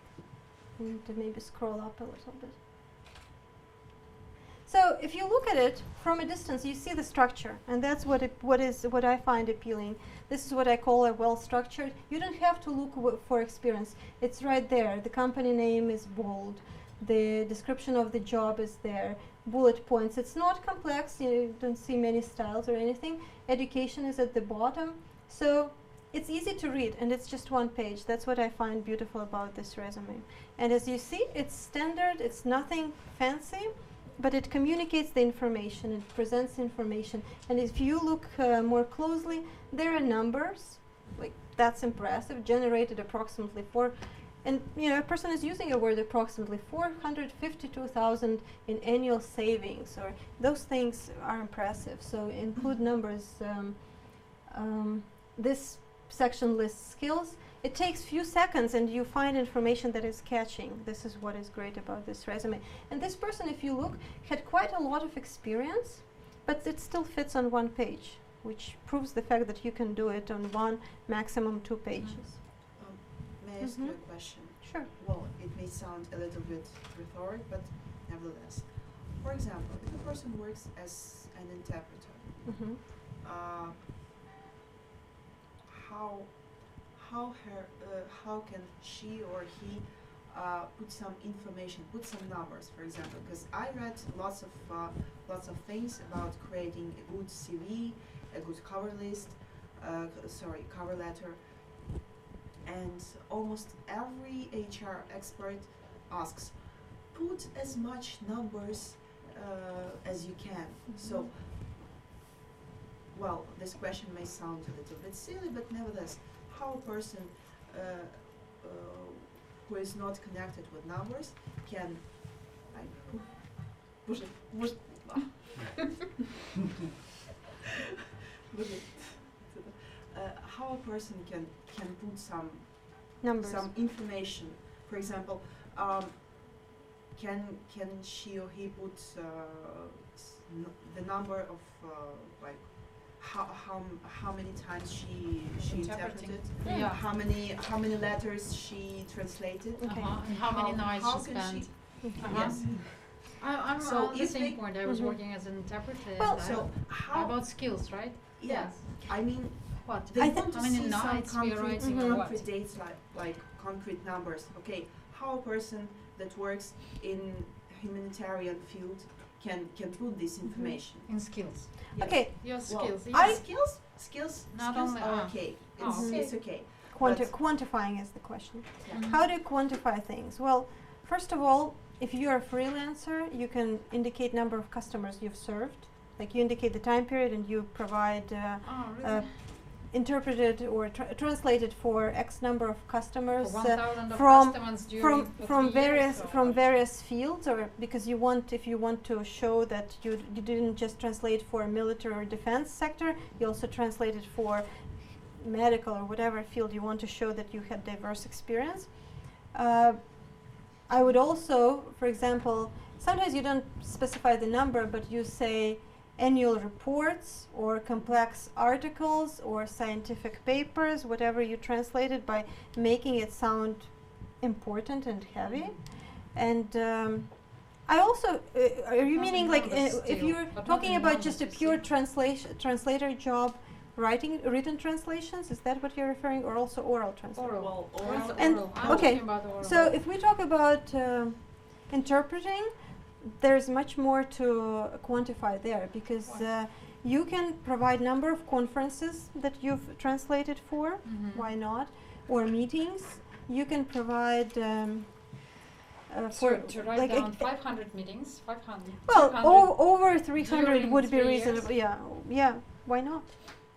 I need to maybe scroll up a little bit. So if you look at it from a distance, you see the structure, and that's what I find appealing. This is what I call a well-structured. You don't have to look for experience. It's right there. The company name is bold. The description of the job is there. Bullet points. It's not complex. You don't see many styles or anything. Education is at the bottom. So it's easy to read, and it's just 1 page. That's what I find beautiful about this resume. And as you see, it's standard. It's nothing fancy, but it communicates the information. It presents information. And if you look more closely, there are numbers. Like, that's impressive. Generated approximately And a person is using a word approximately 452,000 in annual savings, or those things are impressive. So include numbers. This section lists skills. It takes few seconds and you find information that is catching. This is what is great about this resume. And this person, if you look, had quite a lot of experience, but it still fits on one page, which proves the fact that you can do it on one, maximum 2 pages. May I ask you a question? Sure. Well, it may sound a little bit rhetoric, but nevertheless. For example, if a person works as an interpreter, Mm-hmm. how can she or he put some information, put some numbers, for example? Because I read lots of things about creating a good CV, a good cover letter, and almost every HR expert asks, put as much numbers as you can. So, well, this question may sound a little bit silly, but nevertheless, how a person who is not connected with numbers can how a person can put some Numbers. some information. For example, can she or he put the number of like how many times she interpreted, Yeah. how many letters she translated, Okay. And how many nights how she can spent. Yes. I'm So on the if same they- point. I was Mhm. working as an interpreter. Well, and So how? about skills, right? Yeah. I mean, What? they I want think- to How many see some nights we are concrete, writing or what? concrete dates, like concrete numbers. Okay, how a person that works in humanitarian field can put this information. In skills. Yes. Okay, Your Well, skills. skills Not skills only- are ah. okay. Oh, It's okay. it's okay. quantifying is the question. Yeah. Mhm. How do you quantify things? Well, first of all, if you're a freelancer, you can indicate number of customers you've served. Like you indicate the time period and you provide Oh, really? interpreted or translated for X number of customers. For 1,000 of from- customers during for from 3 years, various or from what? various fields, or because if you want to show that you didn't just translate for military or defense sector, you also translated for medical or whatever field you want to show that you had diverse experience. I would also, for example, sometimes you don't specify the number, but you say annual reports or complex articles or scientific papers, whatever you translated, by making it sound important and heavy. And I also, are you Not meaning the like numbers if still, you're but not talking the about just a numbers, pure see? translator job, written translations? Is that what you're referring, or also oral translation? Oral. Well, Oral. oral- And- Oral. I'm okay, talking about oral. So if we talk about interpreting, there's much more to quantify there, because What? you can provide number of conferences that you've translated for. Mhm. Why not? Or meetings. You can provide So for to write like down 500 meetings, 500. well 200. over 300 during would be 3 reasonable. years? Yeah. Why not?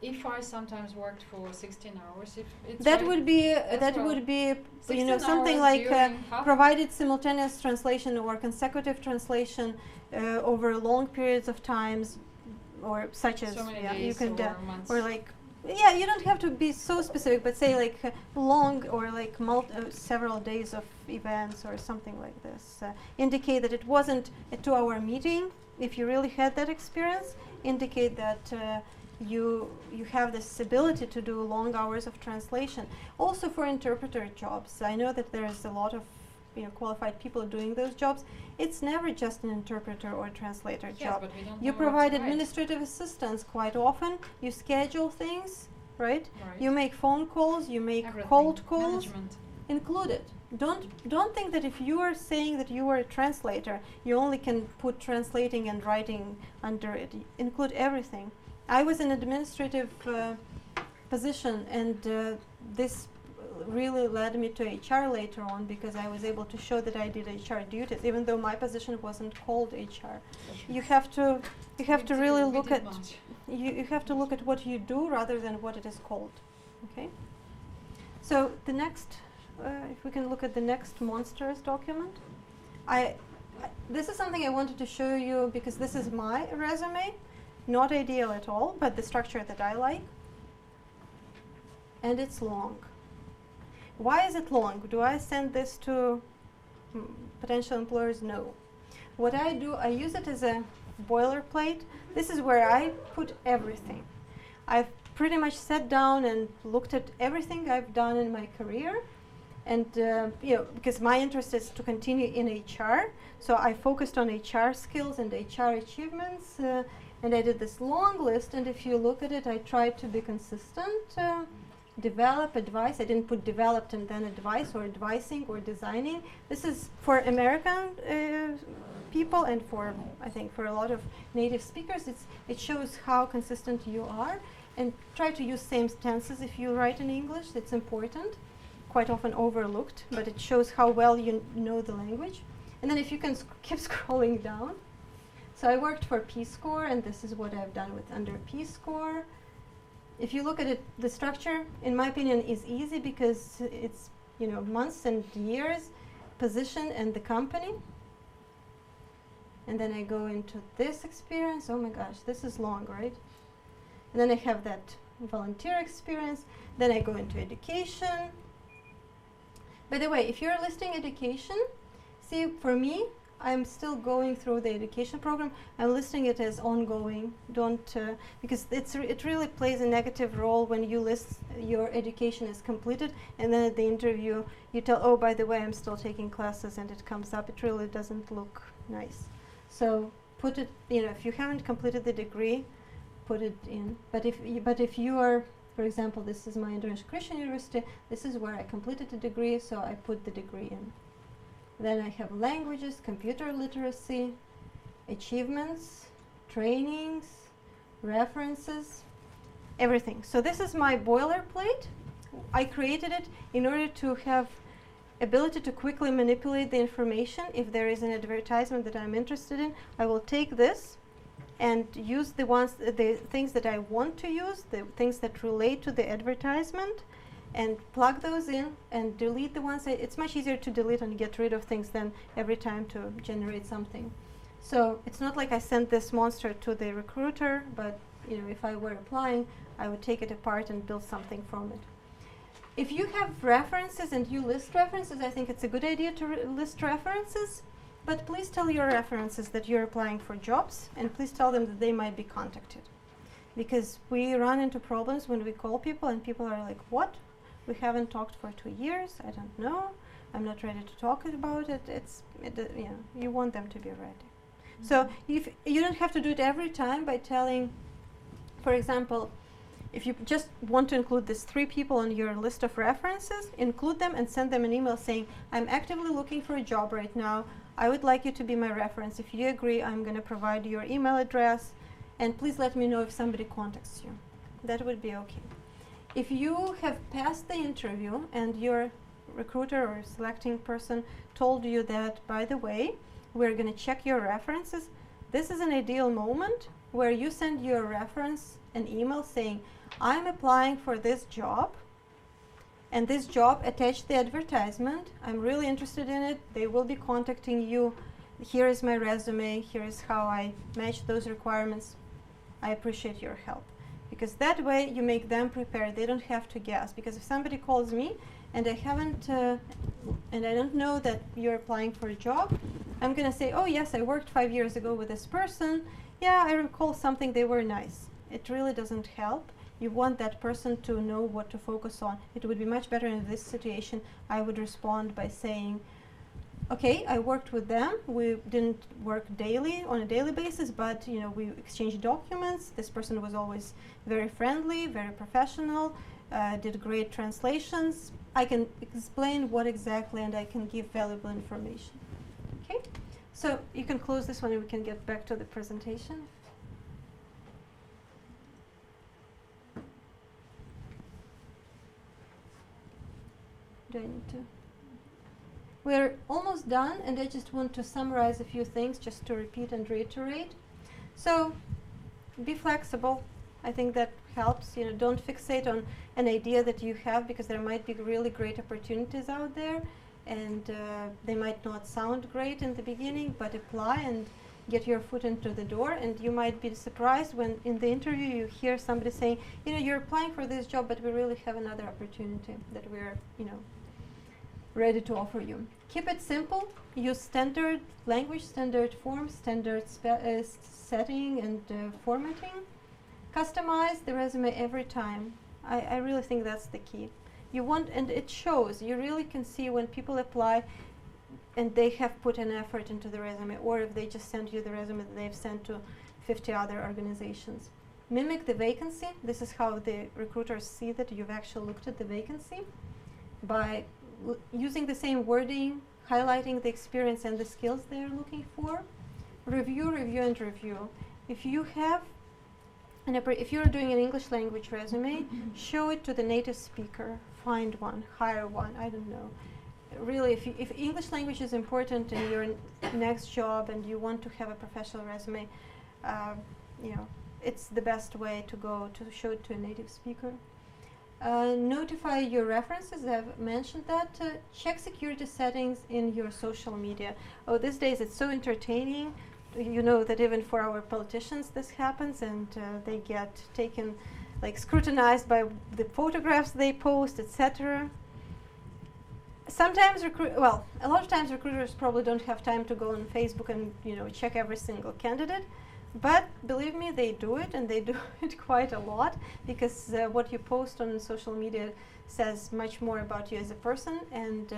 If I sometimes worked for 16 hours, if it's That right, would be as that well. would be 16 something hours like during half provided simultaneous translation or consecutive translation over long periods of times, or such as so many you days can or months. or like you don't have to be so specific, but say like long or like several days of events or something like this. Indicate that it wasn't a 2-hour meeting. If you really had that experience, indicate that you have this ability to do long hours of translation. Also for interpreter jobs, I know that there's a lot of qualified people doing those jobs. It's never just an interpreter or translator Yes, job. but we don't You know what provide to write. administrative assistance quite often. You schedule things, right? Right. You make phone calls, you make Everything. cold calls. Management. Include it. Don't think that if you are saying that you are a translator, you only can put translating and writing under it. Include everything. I was in administrative position, and this really led me to HR later on, because I was able to show that I did HR duties, even though my position wasn't called HR. You have to really look at you have to look at what you do rather than what it is called. Okay. So the next if we can look at the next monsters document. This is something I wanted to show you because this is my resume. Not ideal at all, but the structure that I like. And it's long. Why is it long? Do I send this to potential employers? No. What I do, I use it as a boilerplate. This is where I put everything. I've pretty much sat down and looked at everything I've done in my career. And because my interest is to continue in HR, so I focused on HR skills and HR achievements, and I did this long list. And if you look at it, I tried to be consistent. Develop, advise. I didn't put developed and then advice or advising or designing. This is for American people and for, I think, for a lot of native speakers. It shows how consistent you are. And try to use same tenses if you write in English. It's important. Quite often overlooked, but it shows how well you know the language. And then if you can keep scrolling down. So I worked for Peace Corps, and this is what I've done with under Peace Corps. If you look at it, the structure, in my opinion, is easy because it's months and years, position, and the company. And then I go into this experience. Oh my gosh, this is long, right? And then I have that volunteer experience. Then I go into education. By the way, if you're listing education, see, for me, I'm still going through the education program. I'm listing it as ongoing. Don't, because it really plays a negative role when you list your education as completed, and then at the interview you tell, oh, by the way, I'm still taking classes, and it comes up. It really doesn't look nice. So put it, if you haven't completed the degree, put it in. But if you are, for example, this is my International Christian University. This is where I completed the degree, so I put the degree in. Then I have languages, computer literacy, achievements, trainings, references, everything. So this is my boilerplate. I created it in order to have ability to quickly manipulate the information. If there is an advertisement that I'm interested in, I will take this and use the things that I want to use, the things that relate to the advertisement, and plug those in and delete the ones. It's much easier to delete and get rid of things than every time to generate something. So it's not like I sent this monster to the recruiter, but if I were applying, I would take it apart and build something from it. If you have references and you list references, I think it's a good idea to list references. But please tell your references that you're applying for jobs, and please tell them that they might be contacted. Because we run into problems when we call people and people are like, what? We haven't talked for 2 years. I don't know. I'm not ready to talk about it. You want them to be ready. Mm-hmm. So if you don't have to do it every time by telling, for example, if you just want to include these 3 people on your list of references, include them and send them an email saying, I'm actively looking for a job right now. I would like you to be my reference. If you agree, I'm going to provide your email address, and please let me know if somebody contacts you. That would be okay. If you have passed the interview and your recruiter or selecting person told you that, by the way, we're going to check your references, this is an ideal moment where you send your reference an email saying, I'm applying for this job, and this job attached the advertisement. I'm really interested in it. They will be contacting you. Here is my resume. Here is how I match those requirements. I appreciate your help. Because that way you make them prepared. They don't have to guess. Because if somebody calls me and I haven't, and I don't know that you're applying for a job, I'm going to say, oh yes, I worked 5 years ago with this person. Yeah, I recall something. They were nice. It really doesn't help. You want that person to know what to focus on. It would be much better in this situation. I would respond by saying, okay, I worked with them. We didn't work on a daily basis, but we exchanged documents. This person was always very friendly, very professional, did great translations. I can explain what exactly, and I can give valuable information. Okay, so you can close this one and we can get back to the presentation. Do I need to? We're almost done, and I just want to summarize a few things just to repeat and reiterate. So be flexible. I think that helps. You know, don't fixate on an idea that you have, because there might be really great opportunities out there, and they might not sound great in the beginning, but apply and get your foot into the door. And you might be surprised when in the interview you hear somebody saying, you know, you're applying for this job, but we really have another opportunity that we're, you know, ready to offer you. Keep it simple. Use standard language, standard forms, standard setting and formatting. Customize the resume every time. I really think that's the key. You want, and it shows. You really can see when people apply and they have put an effort into the resume, or if they just send you the resume that they've sent to 50 other organizations. Mimic the vacancy. This is how the recruiters see that you've actually looked at the vacancy, by using the same wording, highlighting the experience and the skills they're looking for. Review, review, and review. If you have if you're doing an English language resume, show it to the native speaker. Find one, hire one, I don't know. Really, if English language is important in your next job and you want to have a professional resume, you know, it's the best way to go to show it to a native speaker. Notify your references. I've mentioned that. Check security settings in your social media. Oh, these days it's so entertaining. You know that even for our politicians this happens, and they get taken, like, scrutinized by the photographs they post, etc. Sometimes a lot of times recruiters probably don't have time to go on Facebook and, you know, check every single candidate. But believe me, they do it, and they do it quite a lot, because what you post on social media says much more about you as a person. And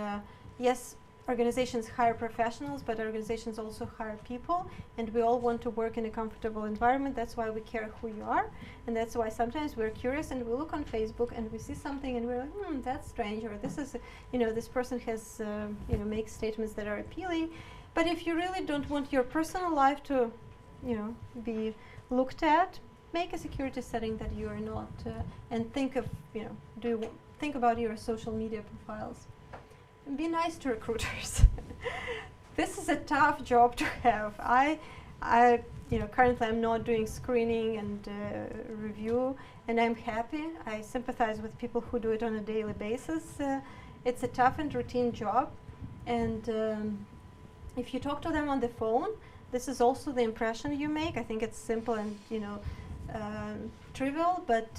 yes, organizations hire professionals, but organizations also hire people, and we all want to work in a comfortable environment. That's why we care who you are, and that's why sometimes we're curious and we look on Facebook and we see something and we're like, that's strange, or this is, you know, this person has, you know, makes statements that are appealing. But if you really don't want your personal life to, you know, be looked at, make a security setting that you are not, and think of, you know, think about your social media profiles. And be nice to recruiters. This is a tough job to have. You know, currently I'm not doing screening and review, and I'm happy. I sympathize with people who do it on a daily basis. It's a tough and routine job, and if you talk to them on the phone, this is also the impression you make. I think it's simple and, you know, trivial, but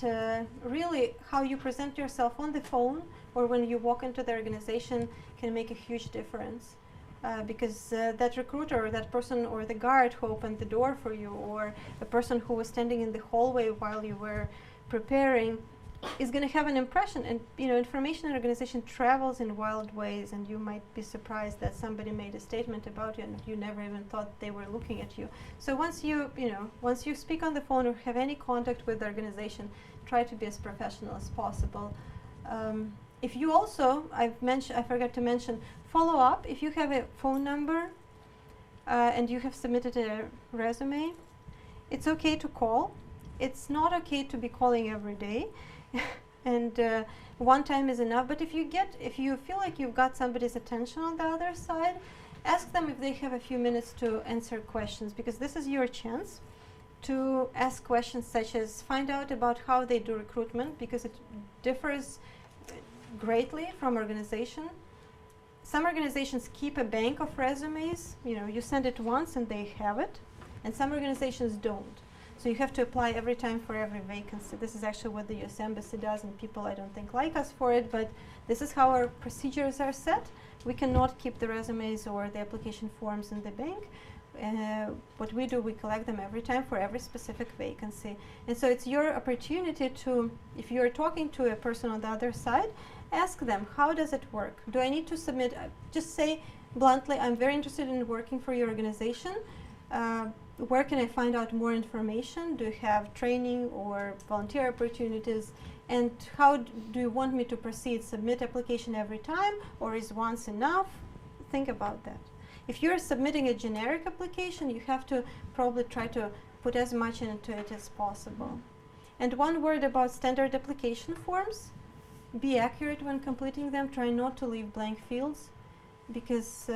really how you present yourself on the phone or when you walk into the organization can make a huge difference. Because that recruiter or that person or the guard who opened the door for you, or the person who was standing in the hallway while you were preparing, is going to have an impression. And, you know, information in organization travels in wild ways, and you might be surprised that somebody made a statement about you and you never even thought they were looking at you. So once you speak on the phone or have any contact with the organization, try to be as professional as possible. If you also, I forgot to mention, follow up. If you have a phone number and you have submitted a resume, it's okay to call. It's not okay to be calling every day. And one time is enough. But if you feel like you've got somebody's attention on the other side, ask them if they have a few minutes to answer questions, because this is your chance to ask questions such as find out about how they do recruitment, because it differs greatly from organization. Some organizations keep a bank of resumes. You know, you send it once and they have it, and some organizations don't. So you have to apply every time for every vacancy. This is actually what the US Embassy does, and people, I don't think, like us for it, but this is how our procedures are set. We cannot keep the resumes or the application forms in the bank. What we do, we collect them every time for every specific vacancy. And so it's your opportunity to, if you're talking to a person on the other side, ask them, how does it work? Do I need to submit? Just say bluntly, I'm very interested in working for your organization. Where can I find out more information? Do you have training or volunteer opportunities? And how do you want me to proceed? Submit application every time, or is once enough? Think about that. If you're submitting a generic application, you have to probably try to put as much into it as possible. And one word about standard application forms. Be accurate when completing them. Try not to leave blank fields, because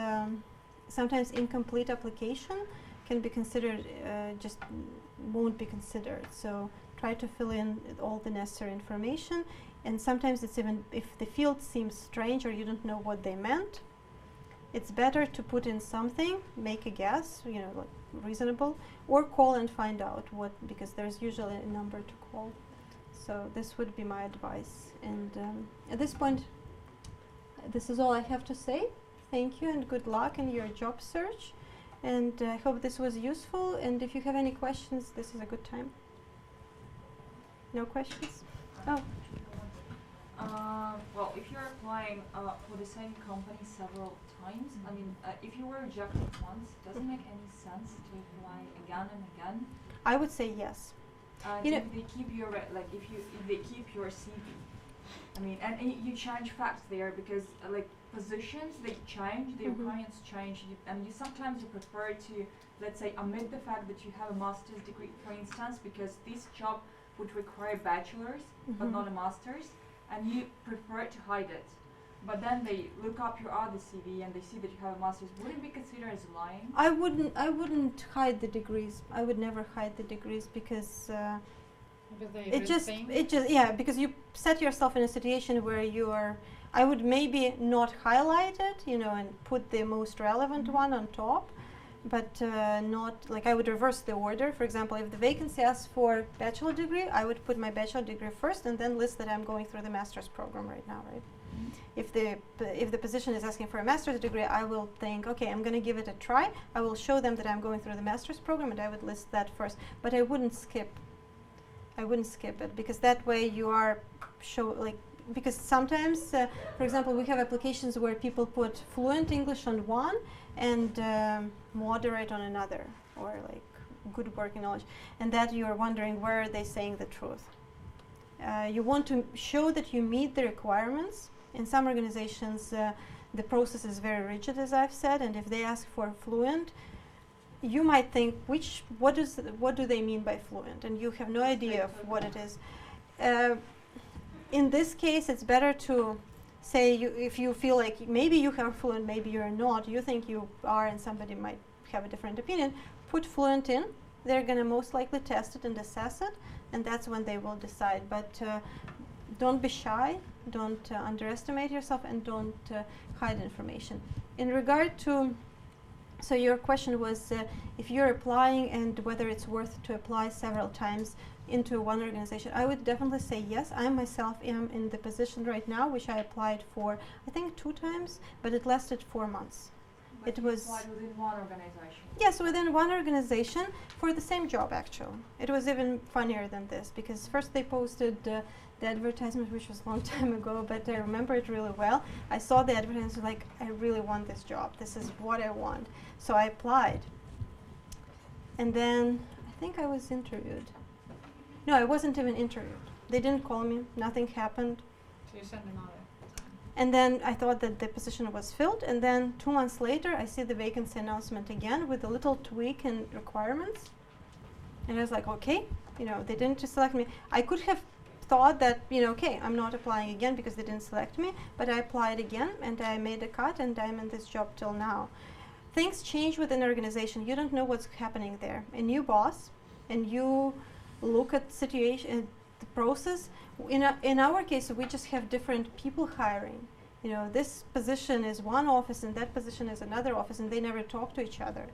sometimes incomplete application can be considered, just won't be considered. So try to fill in all the necessary information. And sometimes it's even, if the field seems strange or you don't know what they meant, it's better to put in something, make a guess, you know, like reasonable, or call and find out what, because there's usually a number to call. So this would be my advice. And at this point, this is all I have to say. Thank you and good luck in your job search. And I hope this was useful. And if you have any questions, this is a good time. No questions? Oh. Well, if you're applying for the same company several times, I mean, if you were rejected once, does it make any sense to apply again and again? I would say yes. You know, if they keep your if they keep your CV, I mean, and you change facts there because like positions they change, the requirements change, and you sometimes you prefer to, let's say, omit the fact that you have a master's degree, for instance, because this job would require bachelor's but not a master's, and you prefer to hide it. But then they look up your other CV and they see that you have a master's. Would it be considered as lying? I wouldn't hide the degrees. I would never hide the degrees because because you set yourself in a situation where you are. I would maybe not highlight it, you know, and put the most relevant one on top, but not like I would reverse the order. For example, if the vacancy asks for bachelor degree, I would put my bachelor degree first and then list that I'm going through the master's program right now, right? If the position is asking for a master's degree, I will think, okay, I'm going to give it a try. I will show them that I'm going through the master's program, and I would list that first. But I wouldn't skip it, because that way you are because sometimes, for example, we have applications where people put fluent English on one and moderate on another, or like good working knowledge, and that you are wondering where are they saying the truth. You want to show that you meet the requirements. In some organizations, the process is very rigid, as I've said, and if they ask for fluent, you might think, what do they mean by fluent? And you have no idea of what it is. In this case, it's better to say, if you feel like maybe you are fluent, maybe you're not, you think you are, and somebody might have a different opinion, put fluent in. They're going to most likely test it and assess it, and that's when they will decide. But don't be shy, don't underestimate yourself, and don't hide information. In regard to, so your question was if you're applying and whether it's worth to apply several times into one organization, I would definitely say yes. I myself am in the position right now, which I applied for, I think 2 times, but it lasted 4 months. But it you was applied within one organization? Yes, within one organization for the same job, actually. It was even funnier than this, because first they posted the advertisement, which was a long time ago, but I remember it really well. I saw the advertisement, like, I really want this job. This is what I want. So I applied. And then I think I was interviewed. No, I wasn't even interviewed. They didn't call me. Nothing happened. So you sent another. And then I thought that the position was filled, and then 2 months later I see the vacancy announcement again with a little tweak in requirements. And I was like, okay, you know, they didn't select me. I could have thought that, you know, okay, I'm not applying again because they didn't select me, but I applied again and I made a cut, and I'm in this job till now. Things change within an organization. You don't know what's happening there. A new boss, and you look at situation, the process. In our case, we just have different people hiring. You know, this position is one office and that position is another office, and they never talk to each other.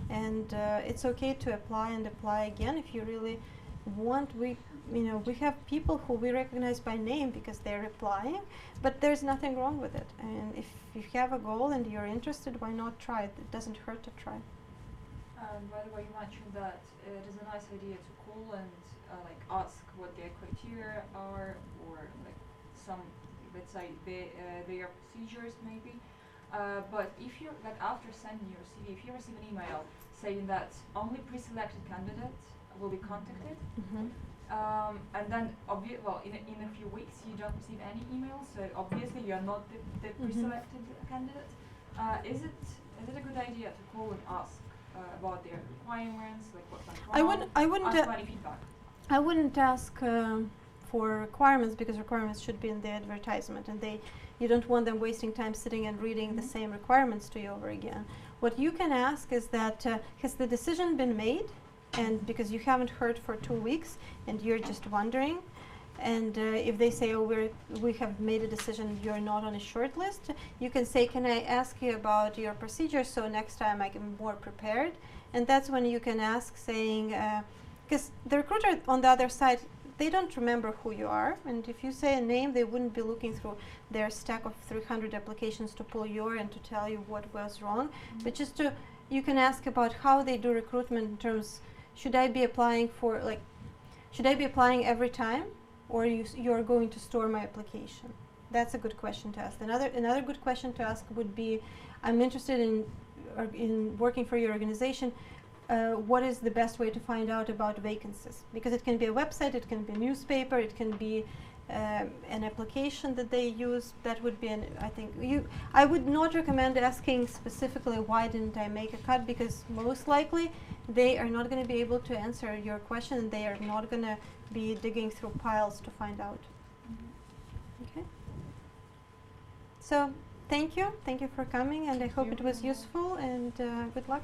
And it's okay to apply and apply again if you really want. We have people who we recognize by name because they're applying, but there's nothing wrong with it. And if you have a goal and you're interested, why not try it? It doesn't hurt to try. By the way, you mentioned that it is a nice idea to call and ask what their criteria are, or like some, let's say, their procedures maybe. But if you after sending your CV, if you receive an email saying that only pre-selected candidates will be contacted, and then in a few weeks you don't receive any emails, so obviously you are not the pre-selected candidate. Is it a good idea to call and ask about their requirements, like what went wrong? I wouldn't ask for any feedback. I wouldn't ask for requirements, because requirements should be in the advertisement, and you don't want them wasting time sitting and reading the same requirements to you over again. What you can ask is that has the decision been made? and because you haven't heard for 2 weeks and you're just wondering, and if they say, oh, we have made a decision, you're not on a short list, you can say, can I ask you about your procedure so next time I can be more prepared? And that's when you can ask, saying, because the recruiter on the other side, they don't remember who you are, and if you say a name, they wouldn't be looking through their stack of 300 applications to pull your and to tell you what was wrong. But just to, you can ask about how they do recruitment in terms, should I be applying for, like, should I be applying every time, or you're going to store my application? That's a good question to ask. Another good question to ask would be, I'm interested in working for your organization. What is the best way to find out about vacancies? Because it can be a website, it can be a newspaper, it can be an application that they use. That would be I think I would not recommend asking specifically why didn't I make a cut, because most likely they are not going to be able to answer your question, and they are not going to be digging through piles to find out. Okay. So thank you for coming, and I hope it was useful, and good luck.